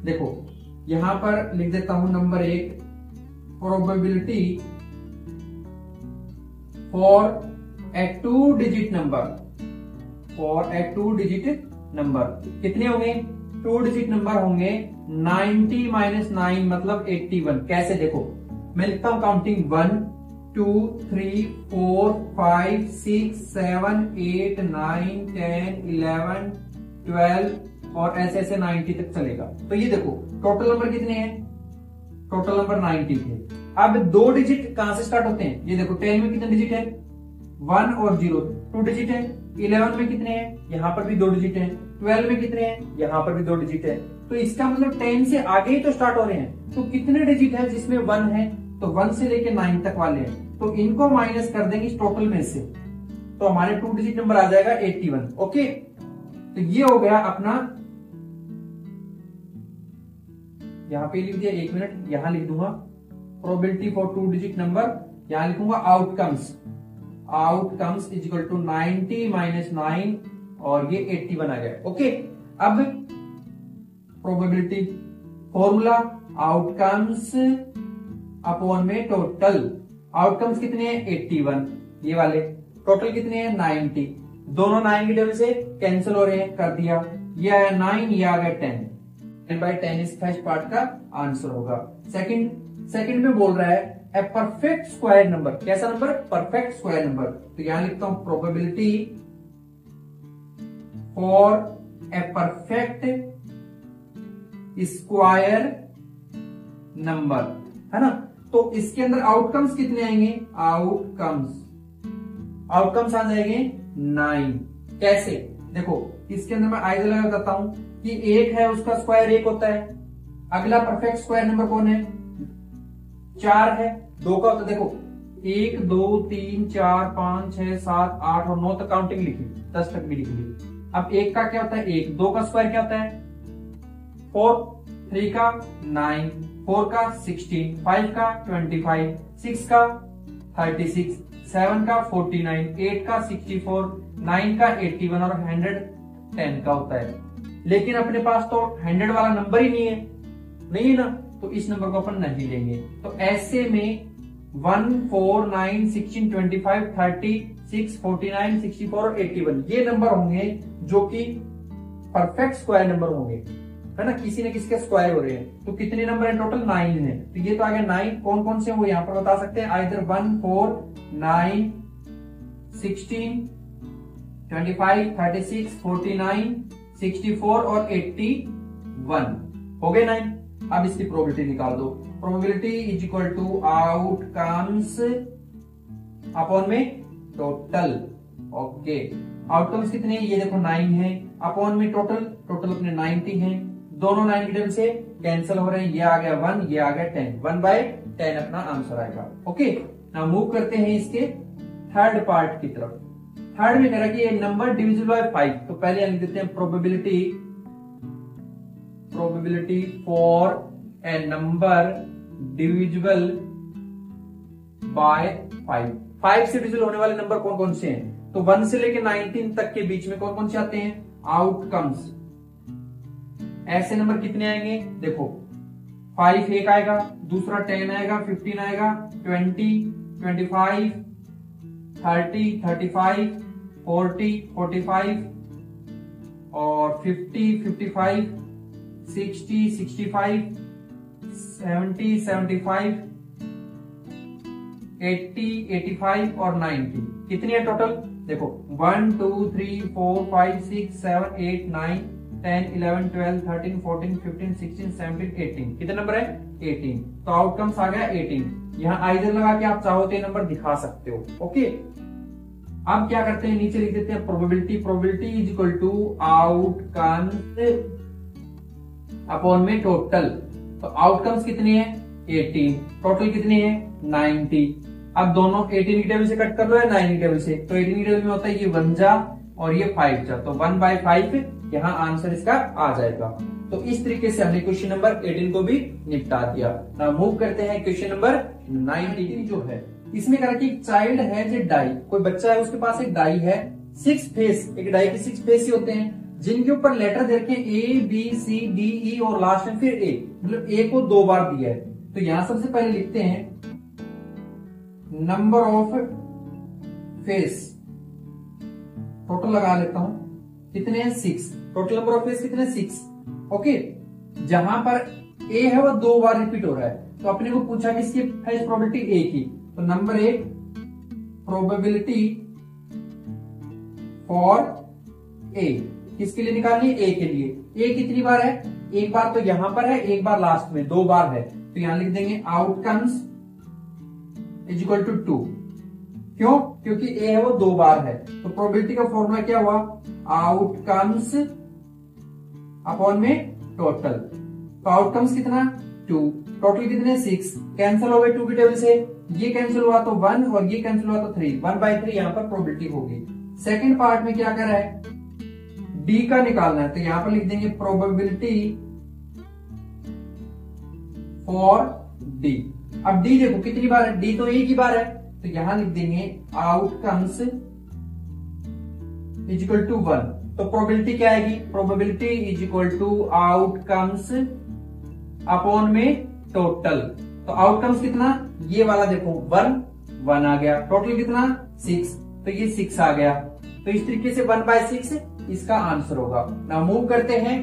देखो यहां पर लिख देता हूं number 1, probability for A 2 digit number, for a 2 digit number कितने होंगे? 2 डिजिट नंबर होंगे 90 माइनस 9 मतलब 81। कैसे? देखो मैं लिखता हूं काउंटिंग 1 2 3 4 5 6 7 8 9 10 11 12 और ऐसे ऐसे 90 तक चलेगा। तो ये देखो टोटल नंबर कितने हैं? टोटल नंबर 90 थे। अब 2 डिजिट कहां से स्टार्ट होते हैं? ये देखो 10 में कितने डिजिट है? 1 और 0 2 डिजिट है। 11 में कितने हैं? यहां पर भी 2 डिजिट है। 12 में कितने हैं? यहां पर भी 2 डिजिट है। तो इसका मतलब 10 से आगे ही तो स्टार्ट हो रहे हैं। तो कितने डिजिट है जिसमें 1 है? तो 1 से लेके 9 तक वाले हैं, तो इनको माइनस कर देंगे इस टोटल में से, तो हमारे 2 डिजिट नंबर आ जाएगा 81। ओके, तो ये हो गया अपना, यहां पे लिख दिया, 1 मिनट यहां लिख दूंगा प्रोबेबिलिटी फॉर 2 डिजिट नंबर, यहां लिखूंगा outcomes, outcomes is equal to 90 minus 9 और ये 81 आ गया। ओके, अब प्रोबेबिलिटी फॉर्मूला आउटकम्स अपॉन में टोटल, आउटकम्स कितने हैं? 81, ये वाले टोटल कितने हैं? 90, दोनों 9 की टेबल से कैंसिल हो रहे हैं, कर दिया, ये आया 9, ये आ गया 10, 10/10 इस फर्स्ट पार्ट का आंसर होगा। सेकंड में बोल रहा है ए परफेक्ट स्क्वायर नंबर, कैसा नंबर? Perfect square number. तो यहां लिखता हूं probability for a perfect square number, है ना। तो इसके अंदर आउटकम्स कितने आएंगे? आउटकम्स आ जाएंगे 9। कैसे? देखो इसके अंदर मैं आइडिया लगा देता हूं कि 1 है उसका स्क्वायर 1 होता है। अगला परफेक्ट स्क्वायर नंबर कौन है? 4 है, 2 का होता है। देखो 1 2 3 4 5 6 7 8 और 9 तक काउंटिंग लिखी, 10 तक भी लिख ली। अब 1 का क्या होता है? 1, 2 का स्क्वायर क्या होता है? 4, 3 का 9, 4 का 16, 5 का 25, 6 का 36, 7 का 49, 8 का 64, 9 का 81 और 110 का होता है। लेकिन अपने पास तो 100 वाला नंबर ही नहीं है ना, तो इस नंबर को अपन नहीं लेंगे। तो ऐसे में 1 4 9 16 25 36 49 64 और 81 ये नंबर होंगे जो कि परफेक्ट स्क्वायर नंबर होंगे, है ना, किसी न किसी के स्क्वायर हो रहे हैं। तो कितने नंबर है? टोटल 9 है। तो ये तो आ गया 9। कौन कौन से वो यहाँ पर बता सकते हैं? आइदर 1 4 9 16 25 36 49 64 और 81 हो गए 9। अब इसकी प्रोबेबिलिटी निकाल दो। Probability is equal to outcomes upon में टोटल। ओके, आउटकम्स कितने हैं? ये देखो 9 है, अपॉन में टोटल अपने 90 है, दोनों 9 की टेबल से कैंसिल हो रहे हैं, ये आ गया 1, ये आ गया 10, 1/10 अपना आंसर आएगा। ओके, नाउ मूव करते हैं इसके थर्ड पार्ट की तरफ। थर्ड में कह रहा है कि ये नंबर डिविजिबल बाय 5, तो पहले लिख देते हैं probability for A number divisible by 5। 5 से डिविजिबल होने वाले नंबर कौन कौन से हैं? तो 1 से लेके 19 तक के बीच में कौन कौन से आते हैं? आउटकम्स। ऐसे नंबर कितने आएंगे? देखो 5 एक आएगा, दूसरा 10 आएगा, 15 आएगा, 20 25 30 35 40 45 और 50 55 60 65 70 75 80 85 और 90 कितनी है टोटल? देखो 1 2 3 4 5 6 7 8 9 10 11 12 13 14 15 16 17 18 कितने नंबर है? 18। तो आउटकम्स आ गया 18। यहाँ आइदर लगा के आप चाहो तो नंबर दिखा सकते हो। ओके, अब क्या करते हैं, नीचे लिख देते हैं probability is equal to outcomes upon में टोटल। तो आउटकम्स कितने हैं? 18, टोटल कितने हैं? 90। अब दोनों 18 की टेबल से कट कर लो या 9 की टेबल से, तो 18 की टेबल में होता है ये 1 जा और ये 5 जा, तो 1/5 यहाँ आंसर इसका आ जाएगा। तो इस तरीके से हमने क्वेश्चन नंबर 18 को भी निपटा दिया। नाउ मूव करते हैं क्वेश्चन नंबर 19 जो है, इसमें कहा कि चाइल्ड है जो डाई, कोई बच्चा है उसके पास एक डाई है, 6 फेस, एक डाई के 6 फेस ही होते हैं। जिनके ऊपर लेटर दे रखे A B C D E और लास्ट में फिर ए, मतलब ए को 2 बार दिया है। तो यहां सबसे पहले लिखते हैं नंबर ऑफ फेस, टोटल लगा लेता हूं, कितने हैं 6, टोटल नंबर ऑफ फेस कितने 6। ओके, जहां पर ए है वो 2 बार रिपीट हो रहा है, तो अपने को पूछा कि इसकी फेस प्रोबेबिलिटी ए की, तो नंबर 1 प्रोबेबिलिटी फॉर ए किसके लिए निकालनी है, ए के लिए। ए कितनी बार है, एक बार तो यहां पर है, एक बार लास्ट में, 2 बार है, तो यहां लिख देंगे आउटकम्स इज इक्वल टू 2। क्यों, क्योंकि ए है वो 2 बार है, तो प्रोबेबिलिटी का फॉर्मूला क्या हुआ, आउटकम्स अपॉन में टोटल। तो आउटकम्स कितना 2, टोटल कितने 6, कैंसिल हो गए 2 की टेबल से, ये कैंसिल हुआ तो 1 और ये कैंसिल हुआ तो 3, 1/3 यहां पर प्रोबेबिलिटी होगी। सेकंड पार्ट में क्या कर रहा है, डी का निकालना है, तो यहां पर लिख देंगे प्रोबेबिलिटी फॉर डी। अब डी देखो कितनी बार है, डी तो एक ही बार है, तो यहां लिख देंगे आउटकम्स इज इक्वल टू 1। तो प्रोबेबिलिटी क्या आएगी, probability is equal to outcomes upon में टोटल। तो आउटकम्स कितना, ये वाला देखो 1 आ गया, टोटल कितना 6, तो ये 6 आ गया। तो इस तरीके से 1/6 इसका आंसर होगा। नाउ मूव करते हैं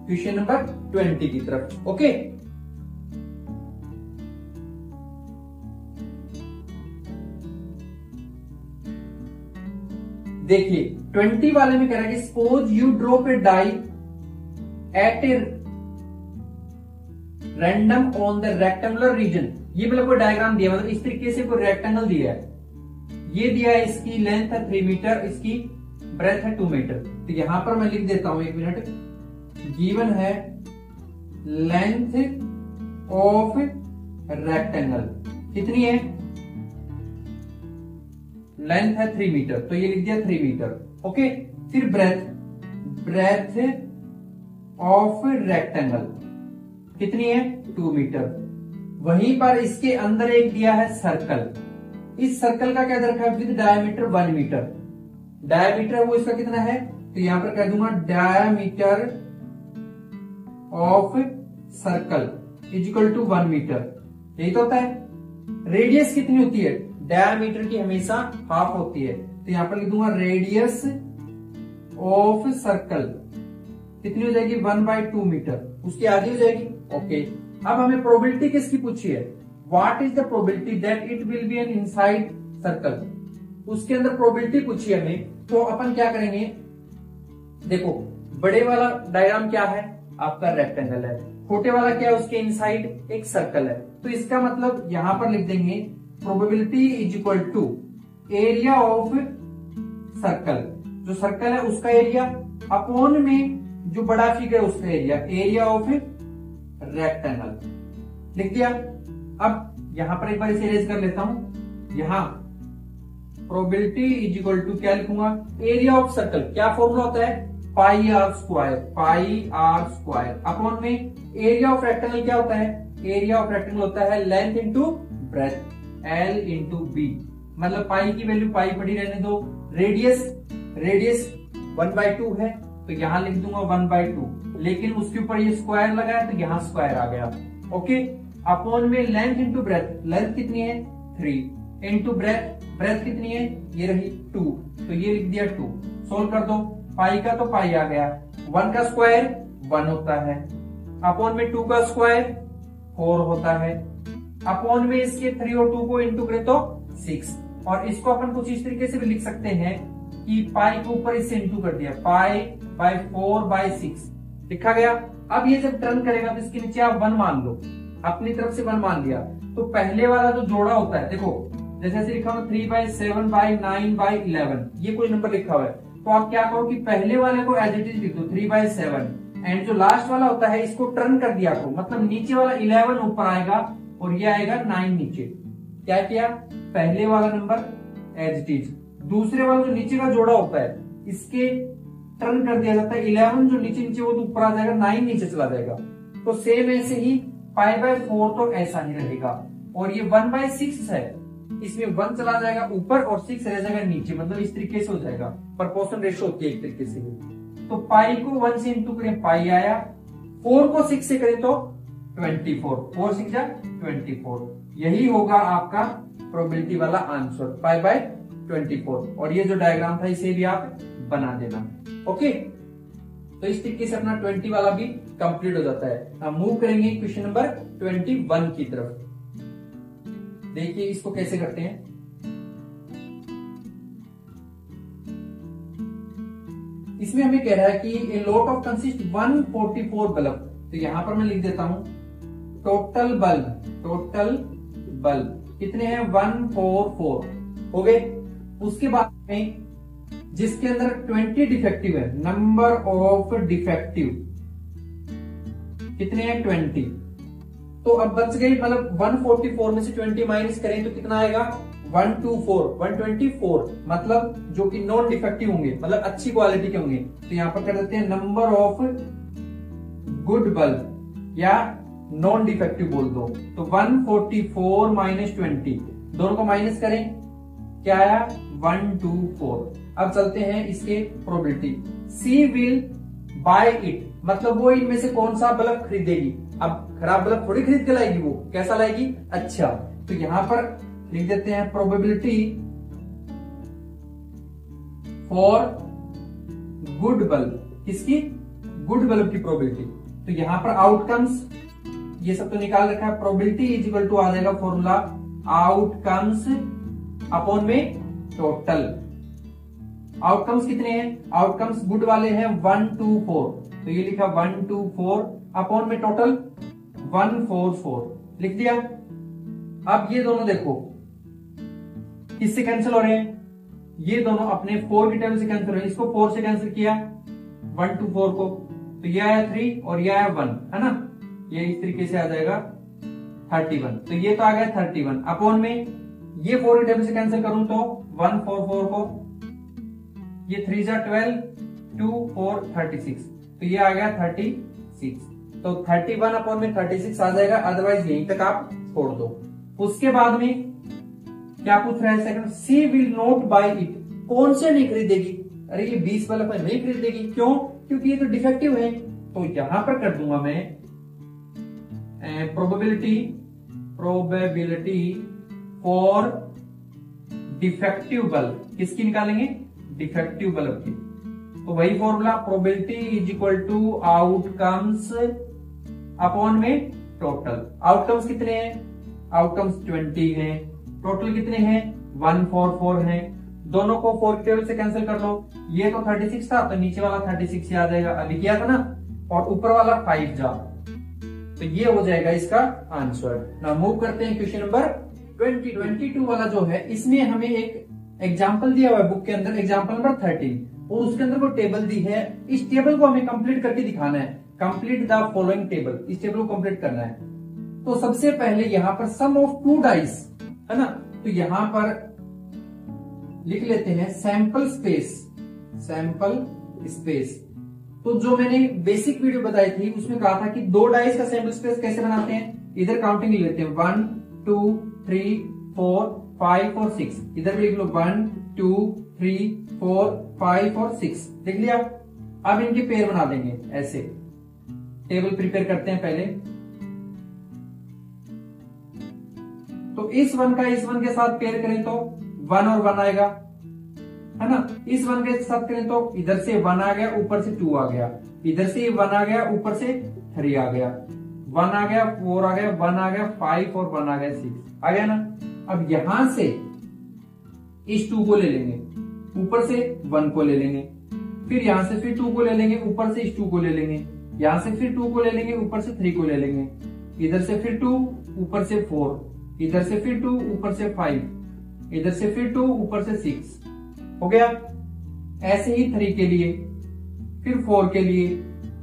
क्वेश्चन नंबर 20 की तरफ। ओके, देखिए 20 वाले में कह रहा है कि suppose you drop a die at a random on the rectangular region. ये मतलब कोई डायग्राम दिया, मतलब इस तरीके से कोई रेक्टेंगल दिया है, ये दिया है, इसकी लेंथ है 3 मीटर, इसकी ब्रेथ है 2 मीटर। तो यहां पर मैं लिख देता हूं, 1 मिनट, गिवन है लेंथ ऑफ रेक्टेंगल कितनी है, लेंथ है 3 मीटर, तो ये लिख दिया 3 मीटर। ओके, फिर ब्रेथ ऑफ रेक्टेंगल कितनी है 2 मीटर। वहीं पर इसके अंदर एक दिया है सर्कल, इस सर्कल का क्या दे रखा है, विद डायमीटर 1 मीटर। डायमीटर वो इसका कितना है, तो यहां पर कह दूंगा diameter of circle is equal to 1 metre. यही तो होता है। रेडियस कितनी होती है, डायमीटर की हमेशा हाफ होती है, तो यहां पर लिख दूंगा रेडियस ऑफ सर्कल कितनी हो जाएगी 1/2 मीटर, उसकी आधी हो जाएगी। ओके, अब हमें प्रोबेबिलिटी किसकी पूछी है, what is the probability that it will be an inside circle, उसके अंदर प्रोबेबिलिटी पूछी है हमें। तो अपन क्या करेंगे, देखो बड़े वाला डायग्राम क्या है, आपका रेक्टेंगल है, छोटे वाला क्या है, उसके इनसाइड एक सर्कल है। तो इसका मतलब यहां पर लिख देंगे probability is equal to area of circle, जो सर्कल है उसका एरिया अपॉन में जो बड़ा फिगर है उसका एरिया, एरिया ऑफ रेक्टेंगल लिख दिया। अब यहां पर एक बार इसे इरेज कर लेता हूं, यहां प्रोबेबिलिटी इज इक्वल टू क्या लिखूंगा, एरिया ऑफ सर्कल, क्या फॉर्मूला होता है पाई आर स्क्वायर अपॉन में एरिया ऑफ रेक्टेंगल क्या होता है, एरिया ऑफ रेक्टेंगल होता है length into breadth, L into B, मतलब पाई की वैल्यू पाई पड़ी रहने दो। रेडियस 1/2 है, तो यहां लिख दूंगा 1/2, लेकिन उसके ऊपर ये स्क्वायर लगा है तो यहां स्क्वायर आ गया। ओके, अपॉन में लेंथ इंटू ब्रेथ, लेंथ कितनी है 3 इंटू ब्रेथ कितनी है, ये रही 2, तो ये लिख दिया 2। सोल्व कर दो, पाई का तो पाई आ गया, 1 का स्क्वायर 1 होता है, अपॉन में 2 का स्क्वायर 4 होता है, अपॉन में इसके 3 और 2 को इंटू करें तो 6। और इसको अपन कुछ इस तरीके से भी लिख सकते हैं कि पाई के ऊपर इससे इंटू कर दिया, पाई बाय 4/6 लिखा गया। अब ये जब टर्न करेगा तो इसके नीचे आप 1 मान लो, अपनी तरफ से 1 मान लिया, तो पहले वाला जो जोड़ा होता है, देखो जैसे लिखा हुआ 3/7/9/11, ये कोई नंबर लिखा हुआ है, तो आप क्या करो कि पहले वाले को एज इट इज लिख दो 3/7, एंड जो लास्ट वाला होता है इसको टर्न कर दिया करो, मतलब नीचे वाला 11 ऊपर आएगा और ये आएगा 9 नीचे। क्या किया, पहले वाला नंबर एज इट इज, दूसरे वाला जो नीचे का जोड़ा होता है इसके टर्न कर दिया जाता है, 11 जो नीचे नीचे वो तो ऊपर आ जाएगा, 9 नीचे चला जाएगा। तो सेम ऐसे ही π/4 तो ऐसा ही रहेगा, और ये 1/6 है, इसमें 1 चला जाएगा ऊपर और 6 रह जाएगा नीचे, मतलब इस तरीके से हो जाएगा, प्रोपोर्शन रेशियो होती है एक तरीके से। तो पाई को 1 से इंटू करें पाई आया, 4 को 6 से करें तो 24, 4 6 जा 24। यही होगा आपका प्रोबेबिलिटी वाला आंसर, पाई बाय 24। और ये जो डायग्राम था इसे भी आप बना देना। ओके, तो इस तरीके से अपना 20 वाला भी कंप्लीट हो जाता है। हम मूव करेंगे क्वेश्चन नंबर 21 की तरफ। देखिए इसको कैसे करते हैं। इसमें हमें कह रहा है कि a lot of consist 144 bulb. तो यहां पर मैं लिख देता हूं टोटल बल्ब कितने हैं 144 हो गए। उसके बाद में जिसके अंदर 20 डिफेक्टिव है, नंबर ऑफ डिफेक्टिव कितने हैं 20। तो अब बच गई, मतलब 144 में से 20 माइनस करें तो कितना आएगा 124 मतलब जो कि नॉन डिफेक्टिव होंगे, मतलब अच्छी क्वालिटी के होंगे। तो यहां पर कर देते हैं नंबर ऑफ गुड बल्ब या नॉन डिफेक्टिव बोल दो। तो 144 माइनस 20 दोनों को माइनस करें, क्या आया 124। अब चलते हैं इसके probability. She will buy it, मतलब वो इनमें से कौन सा बल्ब खरीदेगी। अब खराब बल्ब थोड़ी खरीद के लाएगी, वो कैसा लाएगी, अच्छा। तो यहां पर लिख देते हैं प्रोबेबिलिटी फॉर गुड बल्ब, किसकी, गुड बल्ब की प्रोबेबिलिटी। तो यहां पर आउटकम्स ये सब तो निकाल रखा है। प्रोबेबिलिटी इज इक्वल टू आ जाएगा फॉर्मूला आउटकम्स अपॉन में टोटल। आउटकम्स कितने हैं, आउटकम्स गुड वाले हैं 124, तो ये लिखा 124 अपॉन में टोटल 144 लिख दिया। अब ये दोनों देखो किससे कैंसिल हो रहे हैं, ये दोनों अपने 4 की टेबल से कैंसिल हो रहे हैं। इसको 4 से कैंसिल किया 124 को, तो ये आया 3 और ये आया 1, है ना। ये इस तरीके से आ जाएगा 31, तो ये तो आ गया 31 अपॉन में ये 4 की टेबल से कैंसिल करूं तो 144 को, ये 3 जा 12, 2 4 36, तो ये आ गया 36। तो 31 अपॉन में 36 आ जाएगा, अदरवाइज यहीं तक आप छोड़ दो। उसके बाद में क्या पूछ रहा है second, she will not buy it, कौन से नहीं खरीदेगी। अरे ये 20 बल्ब नहीं खरीदेगी, क्यों, क्योंकि ये तो डिफेक्टिव है। तो यहां पर कर दूंगा मैं प्रोबेबिलिटी फॉर डिफेक्टिव बल्ब, किसकी निकालेंगे, डिफेक्टिव बल्ब की। तो वही formula probability is equal to outcomes upon में टोटल। आउटकम्स कितने हैं, आउटकम्स 20 हैं, टोटल कितने हैं 144 हैं। दोनों को 4 की टेबल से कैंसिल कर लो, ये तो 36 था तो नीचे वाला 36 ही आ जाएगा, अभी किया था ना, और ऊपर वाला 5 जा, तो ये हो जाएगा इसका आंसर। ना मूव करते हैं क्वेश्चन नंबर 22 वाला जो है, इसमें हमें एक एग्जाम्पल दिया हुआ है बुक के अंदर, एग्जाम्पल नंबर 13, और उसके अंदर वो टेबल दी है। इस टेबल को हमें कंप्लीट करके दिखाना है, कंप्लीट द फॉलोइंग टेबल, इस टेबल को कंप्लीट करना है। तो सबसे पहले यहाँ पर सम ऑफ 2 डाइस है ना, तो यहां पर लिख लेते हैं सैंपल स्पेस। तो जो मैंने बेसिक वीडियो बताई थी उसमें कहा था कि 2 डाइस का सैंपल स्पेस कैसे बनाते हैं, इधर काउंटिंग लेते हैं 1 2 3 4 5 और 6, इधर भी लिख लो 1 2 3 4 5 और 6 लिख लिया। अब इनके पेयर बना देंगे, ऐसे टेबल प्रिपेयर करते हैं पहले। तो इस 1 का इस 1 के साथ पेयर करें तो 1 और 1 आएगा, है ना। इस 1 के साथ करें तो इधर से 1 आ गया, ऊपर से 2 आ गया, इधर से 1 आ गया, ऊपर से 3 आ गया, 1 आ गया, 4 आ गया, 1 आ गया, 5 और 1 आ गया, 6 आ गया ना। अब यहां से इस 2 को ले लेंगे, ऊपर से 1 को ले लेंगे, फिर यहां से फिर 2 को ले लेंगे, ऊपर से इस 2 को ले लेंगे, यहां से फिर 2 को ले लेंगे, ऊपर से 3 को ले लेंगे, इधर से फिर 2, ऊपर से 4, इधर से फिर 2, ऊपर से 5, इधर से फिर 2, ऊपर से 6 हो गया। ऐसे ही 3 के लिए, फिर 4 के लिए,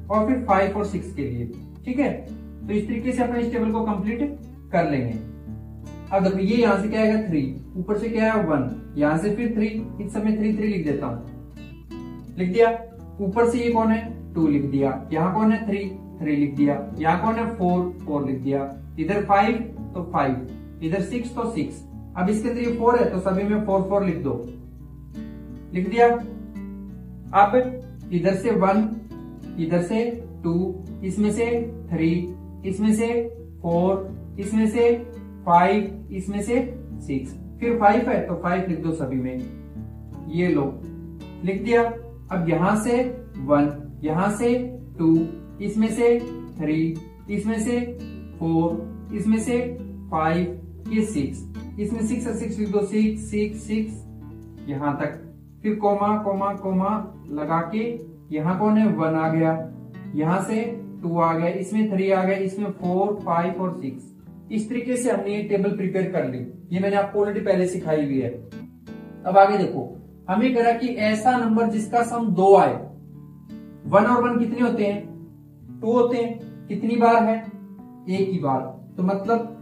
और फिर 5 और 6 के लिए, ठीक है। तो इस तरीके से अपने इस टेबल को कंप्लीट कर लेंगे। अब देखो ये यहां से क्या आएगा 3, ऊपर से क्या है 1, यहां से फिर 3, इस समय 3 3 लिख देता हूं, लिख दिया। ऊपर से ये कौन है 2 लिख दिया, यहाँ कौन है 3 3 लिख दिया, यहाँ कौन है 4 4 लिख दिया, इधर 5 तो 5, इधर 6 तो 6। अब इसके अंदर ये 4 है तो सभी में 4 4 लिख दो, लिख दिया। अब इधर से 1, इधर से 2, इसमें से 3, इसमें से 4, इसमें से 5, इसमें से 6, फिर 5 है तो 5 लिख दो सभी में, ये लो लिख दिया। अब यहां से 1, यहां से 2, इसमें से 3, इसमें से 4, इसमें से 5, ये 6, इसमें 6 और 6 लिख दो, 6 6 6 यहां तक, फिर कोमा कोमा कोमा लगा के यहाँ कौन है 1 आ गया, यहां से 2 आ गया, इसमें 3 आ गया, इसमें 4 5 और 6। इस तरीके से हमने ये टेबल प्रिपेयर कर ली, ये मैंने आपको ऑलरेडी पहले सिखाई हुई है। अब आगे देखो, हमें कह रहा कि ऐसा नंबर जिसका सम 2 आए, 1 और 1 कितने होते हैं 2 होते हैं, कितनी बार है एक ही बार, तो मतलब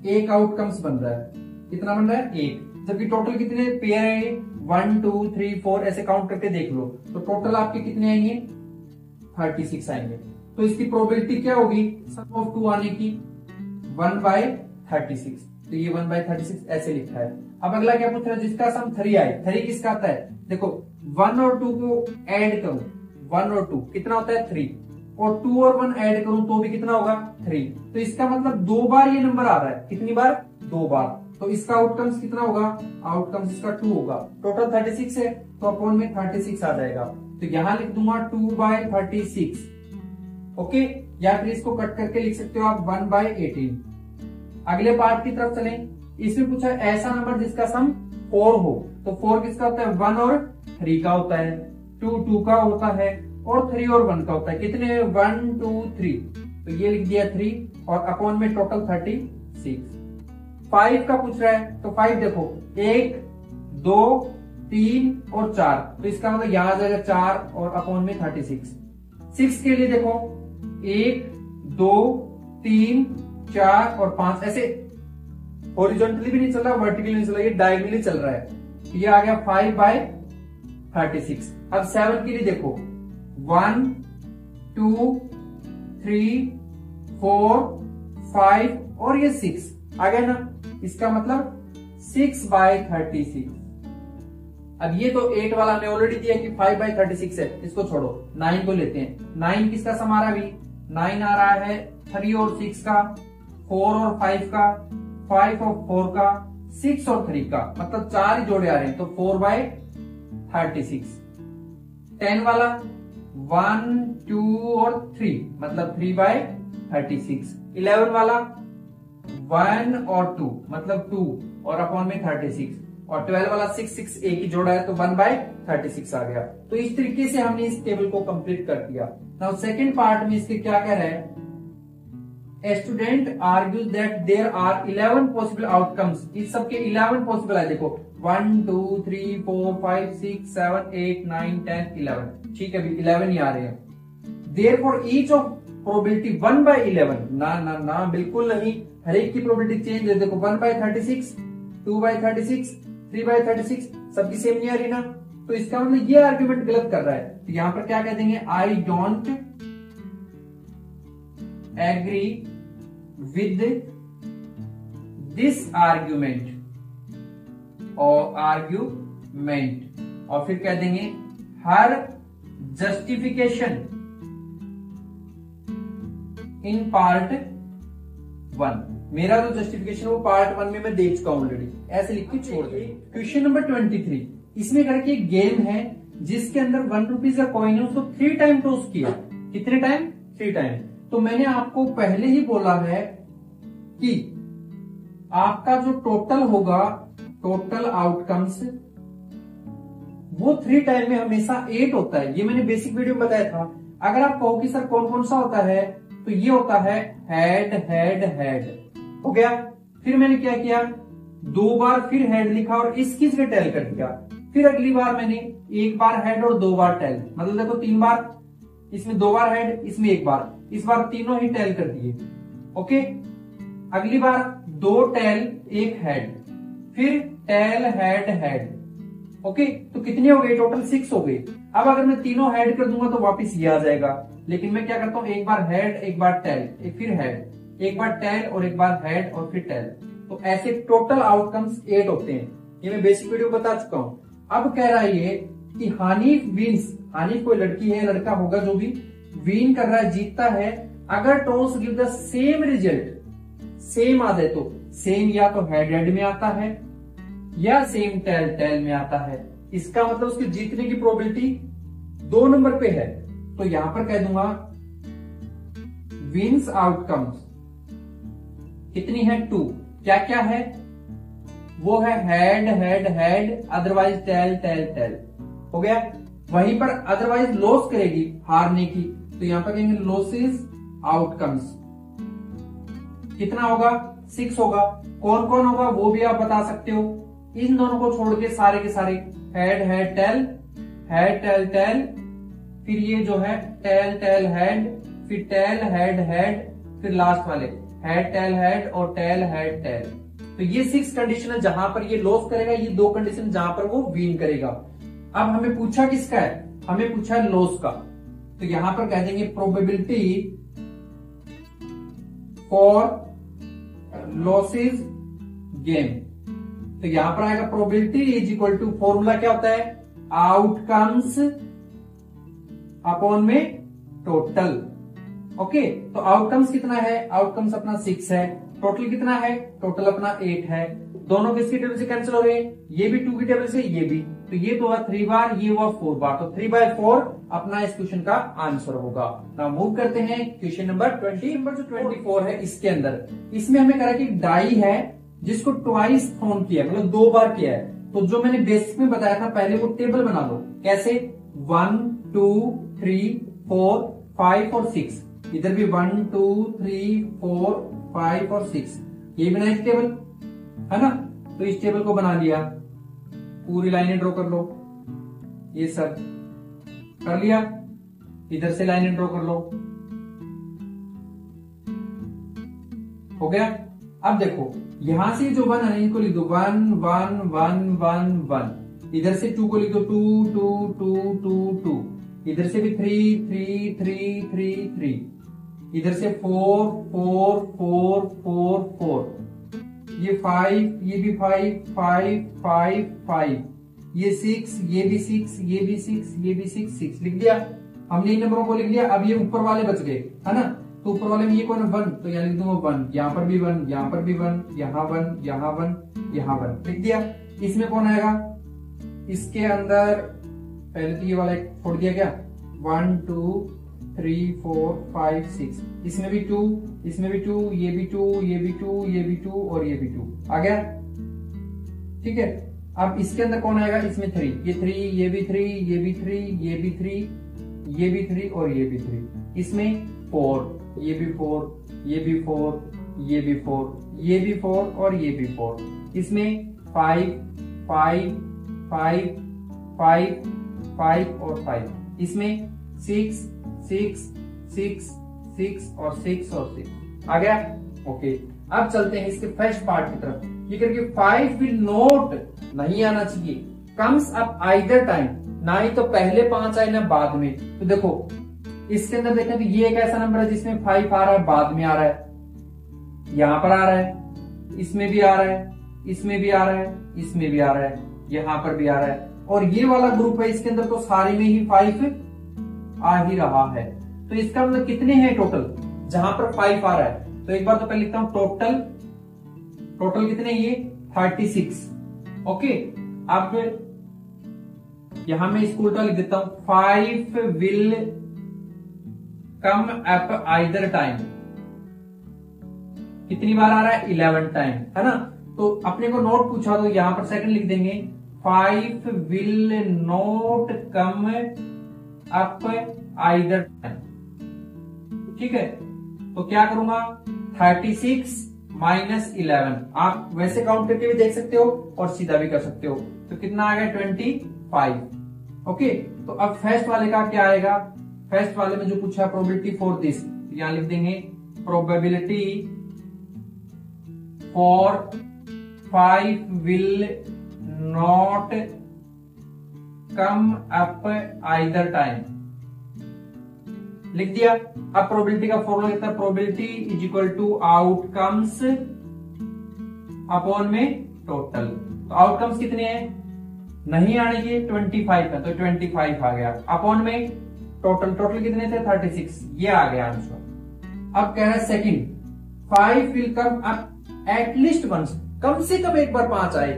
एक आउटकम्स बन रहा है, कितना बन रहा है 1, जबकि टोटल कितने पेयर है 1 2 3 4 ऐसे काउंट करके देख लो, तो टोटल आपके कितने आएंगे 36 आएंगे। तो इसकी प्रोबेबिलिटी क्या होगी सम ऑफ 2 आने की 1/36, तो ये 1/36 ऐसे लिखा है। अब अगला क्या पूछ रहा है जिसका सम 3 आए, 3 किसका आता है, देखो 1 और 2 को ऐड करूं, 1 और 2 कितना होता है 3, और 2 और 1 ऐड करूं तो भी कितना होगा 3, तो इसका मतलब 2 बार ये नंबर आ रहा है, कितनी बार 2 बार, तो इसका आउटकम्स कितना होगा, आउटकम्स इसका 2 होगा। टोटल 36 है तो अपॉन में 36 आ जाएगा, तो यहां लिख दूंगा 2/36, ओके, या फिर इसको कट करके लिख सकते हो आप 1/18। अगले पार्ट की तरफ चलें, इसमें पूछा ऐसा नंबर जिसका सम 4 हो, तो 4 किसका होता है 1 और 3 का होता है, 2 2 का होता है, और 3 और 1 का होता है, कितने 1 2 3, तो ये लिख दिया 3 और अपॉन में टोटल 36। 5 का पूछ रहा है, तो 5 देखो 1 2 3 और 4, तो इसका मतलब यहां आ जाएगा 4 और अपॉन में 36। 6 के लिए देखो 1 2 3 4 और 5, ऐसे हॉरिजॉन्टली भी नहीं चल रहा, वर्टिकली नहीं चल रहा, ये डायगोनली चल रहा है, ये आ गया 5/36। अब 7 के लिए देखो 1 2 3 4 5 और ये 6 आ गया ना, इसका मतलब 6/36। अब ये तो 8 वाला हमने ऑलरेडी दिया कि 5/36 है, इसको छोड़ो, 9 को लेते हैं। 9 किसका सम आ रहा है अभी, 9 आ रहा है 3 और 6 का, 4 और 5 का, 5 और 4 का, 6 और 3 का, मतलब 4 ही जोड़े आ रहे हैं, तो 4/36। 10 वाला 1 2 और 3, मतलब 3/36। 11 वाला 1 और 2, मतलब 2 और अपॉन में 36, और 12 वाला 6 6 एक ही जोड़ा है तो 1/36 आ गया। तो इस तरीके से हमने इस टेबल को कंप्लीट कर दिया। नाउ सेकंड पार्ट में इसके क्या कह रहे हैं, A student argues that there are 11 possible outcomes, इस सबके 11 पॉसिबल है, देखो 1 2 3 4 5 6 7 8 9 10 11, ठीक है, अभी 11 ही आ रहे हैं। Therefore each of probability 1/11, ना ना ना बिल्कुल नहीं, हर एक की प्रोबेबिलिटी चेंज है, देखो 1/36 2/36 3/36 सबकी सेम नहीं आ रही ना, तो इसका मतलब ये आर्ग्यूमेंट गलत कर रहा है, तो यहां पर क्या कह देंगे, I don't agree with this argument और फिर कह देंगे हर जस्टिफिकेशन इन पार्ट 1, मेरा जो जस्टिफिकेशन वो पार्ट 1 में मैं दे चुका हूं ऑलरेडी, ऐसे लिख के छोड़ दे। क्वेश्चन नंबर 23, इसमें करके एक गेम है जिसके अंदर 1 रुपीज का कॉइन है, उसको 3 टाइम टॉस किया, कितने टाइम 3 टाइम। तो मैंने आपको पहले ही बोला है कि आपका जो टोटल होगा, टोटल आउटकम्स, वो 3 टाइम में हमेशा 8 होता है, ये मैंने बेसिक वीडियो में बताया था। अगर आप कहो कि सर कौन कौन सा होता है, तो ये होता है हेड हेड हेड, हो गया। फिर मैंने क्या किया, 2 बार फिर हेड लिखा और इसकी जगह टेल कर दिया, फिर अगली बार मैंने 1 बार हेड और 2 बार टेल, मतलब देखो 3 बार, इसमें 2 बार हेड, इसमें 1 बार, इस बार तीनों ही टेल कर दिए, ओके। अगली बार 2 टेल 1 हेड, फिर टेल हेड हेड, ओके। तो कितने हो गए, टोटल 6 हो गए। अब अगर मैं तीनों हेड कर दूंगा तो वापस ये आ जाएगा, लेकिन मैं क्या करता हूं, 1 बार हेड 1 बार टेल, एक फिर हेड, 1 बार टेल और 1 बार हेड और फिर टेल, तो ऐसे टोटल आउटकम्स 8 होते हैं, ये मैं बेसिक वीडियो बता चुका हूं। अब कह रहा है ये कि हानिफ विंस, हानिफ कोई लड़की है लड़का होगा जो भी विन कर रहा है, जीतता है, अगर toss give the same result, same आ जाए तो सेम या तो हेड हेड में आता है या सेम टेल टेल में आता है, इसका मतलब उसके जीतने की प्रोबेबिलिटी 2 नंबर पे है। तो यहां पर कह दूंगा विंस आउटकम्स कितनी है 2, क्या क्या है वो है head head head, otherwise tail tail tail, हो गया। वहीं पर अदरवाइज लॉस करेगी हारने की, तो यहां पर कहेंगे लॉसेस आउटकम्स, कितना होगा 6 होगा। कौन कौन होगा वो भी आप बता सकते हो, इन दोनों को छोड़ के सारे के सारे head head tail, head tail tail, फिर ये जो है टेल टेल हेड, फिर टेल हेड हेड, फिर लास्ट वाले हेड टेल हेड और टेल हेड टेल। तो ये 6 कंडीशन है जहां पर ये लॉस करेगा, ये 2 कंडीशन जहां पर वो विन करेगा। अब हमें पूछा किसका है, हमें पूछा है लॉस का, तो यहां पर कह देंगे प्रोबेबिलिटी फॉर लॉसेस गेम। तो यहां पर आएगा probability is equal to, formula क्या होता है आउटकम्स अपॉन में टोटल। ओके, तो आउटकम्स कितना है, आउटकम्स अपना 6 है, टोटल कितना है, टोटल अपना 8 है। दोनों किसकी टेबल से कैंसिल हो रहे हैं, ये भी 2 की टेबल से, ये भी, तो ये तो हुआ 3 बार, ये हुआ 4 बार, तो 3/4 अपना इस क्वेश्चन का आंसर होगा। नाउ मूव करते हैं क्वेश्चन नंबर 20, नंबर जो 24 है इसके अंदर, इसमें हमें करा कि डाई है जिसको ट्वाइस थ्रोन किया, मतलब 2 बार किया है। तो जो मैंने बेसिक में बताया था पहले वो टेबल बना लो, कैसे 1 2 3 4 5 और 6, इधर भी 1 2 3 4 5 और 6, ये बनाई टेबल है ना। तो इस टेबल को बना लिया, पूरी लाइनें ड्रॉ कर लो, ये सब कर लिया, इधर से लाइनें ड्रॉ कर लो, हो गया। अब देखो यहां से जो 1 है इनको लिख दो 1 1 1 1 1, इधर से 2 को लिख दो 2 2 2 2 2, इधर से भी 3 3 3 3 3, इधर से 4 4 4 4 4, ये 5, ये भी 5 5 5 5, ये 6, ये भी 6, ये भी 6, ये भी 6 6 लिख दिया हमने, इन नंबरों को लिख लिया। अब ये ऊपर वाले बच गए है ना, तो ऊपर वाले में ये कौन है 1, तो यहाँ लिख दूंगा 1, यहाँ पर भी 1, यहाँ पर भी 1, यहाँ 1, यहाँ 1, यहाँ 1 लिख दिया। इसमें कौन आएगा, इसके अंदर पहले तो ये वाला एक छोड़ दिया क्या, 1 2 3 4 5 6, इसमें भी 2, इसमें भी 2, ये भी 2, ये भी 2, ये भी 2 और ये भी 2 आ गया, ठीक है। अब इसके अंदर कौन आएगा, इसमें 3, ये 3, ये भी 3, ये भी 3, ये भी 3, ये भी 3 और ये भी 3, इसमें 4, ये भी 4, ये भी 4, ये भी 4, ये भी 4 और ये भी 4, इसमें 5 5 5 5 5 और 5, इसमें 6 6 6 6 और 6 और 6 आ गया। ओके, अब चलते हैं इसके फर्स्ट पार्ट की तरफ। ये करके 5 विल नॉट नहीं आना चाहिए, कम्स अप आइदर टाइम, ना ही तो पहले 5 आए ना बाद में। तो देखो इसके अंदर देखें तो ये एक ऐसा नंबर है जिसमें 5 आ रहा है, बाद में आ रहा है, यहां पर आ रहा है, इसमें भी आ रहा है, इसमें भी आ रहा है, इसमें भी आ रहा है, यहां पर भी आ रहा है, और ये वाला ग्रुप है इसके अंदर तो सारे में ही 5 आ ही रहा है। तो इसका मतलब कितने हैं टोटल जहां पर 5 आ रहा है, तो एक बार तो पहले लिखता हूं टोटल, टोटल कितने ये 36। ओके, अब यहां मैं इसको उल्टा लिख देता हूं, 5 will come at either time, कितनी बार आ रहा है 11 टाइम है ना। तो अपने को नोट पूछा तो यहां पर सेकंड लिख देंगे, 5 will not come up either time, ठीक है। तो क्या करूंगा 36 माइनस 11, आप वैसे काउंट करके भी देख सकते हो और सीधा भी कर सकते हो, तो कितना आ गया 25। ओके, तो अब फर्स्ट वाले का क्या आएगा, फर्स्ट वाले में जो पूछा प्रोबेबिलिटी फॉर दिस, यहां लिख देंगे probability for 5 will not come up either time, लिख दिया। अब प्रोबेबिलिटी का फॉर्मूला कितना, probability is equal to outcomes upon में टोटल। तो आउटकम्स कितने हैं नहीं आने की 25 है, तो 25 आ गया। अपॉन में टोटल कितने थे 36, ये आ गया आंसर। अब कह रहा है second, 5 will come up at least once, कम से कम एक बार 5 आए।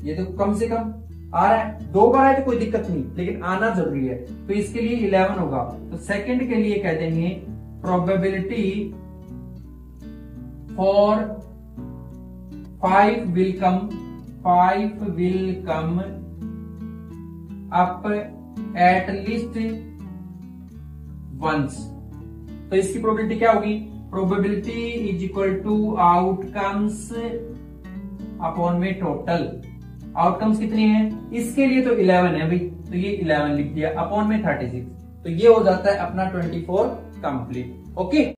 ये तो कम से कम आ रहा है, 2 बार आए तो कोई दिक्कत नहीं, लेकिन आना जरूरी है, तो इसके लिए 11 होगा। तो सेकंड के लिए कह देंगे probability for 5 will come up at least once. तो इसकी प्रोबेबिलिटी क्या होगी, probability is equal to outcomes upon में टोटल। आउटकम्स कितनी है, इसके लिए तो 11 है भाई, तो ये 11 लिख दिया, अपॉन में 36, तो ये हो जाता है अपना 24 कंप्लीट। ओके।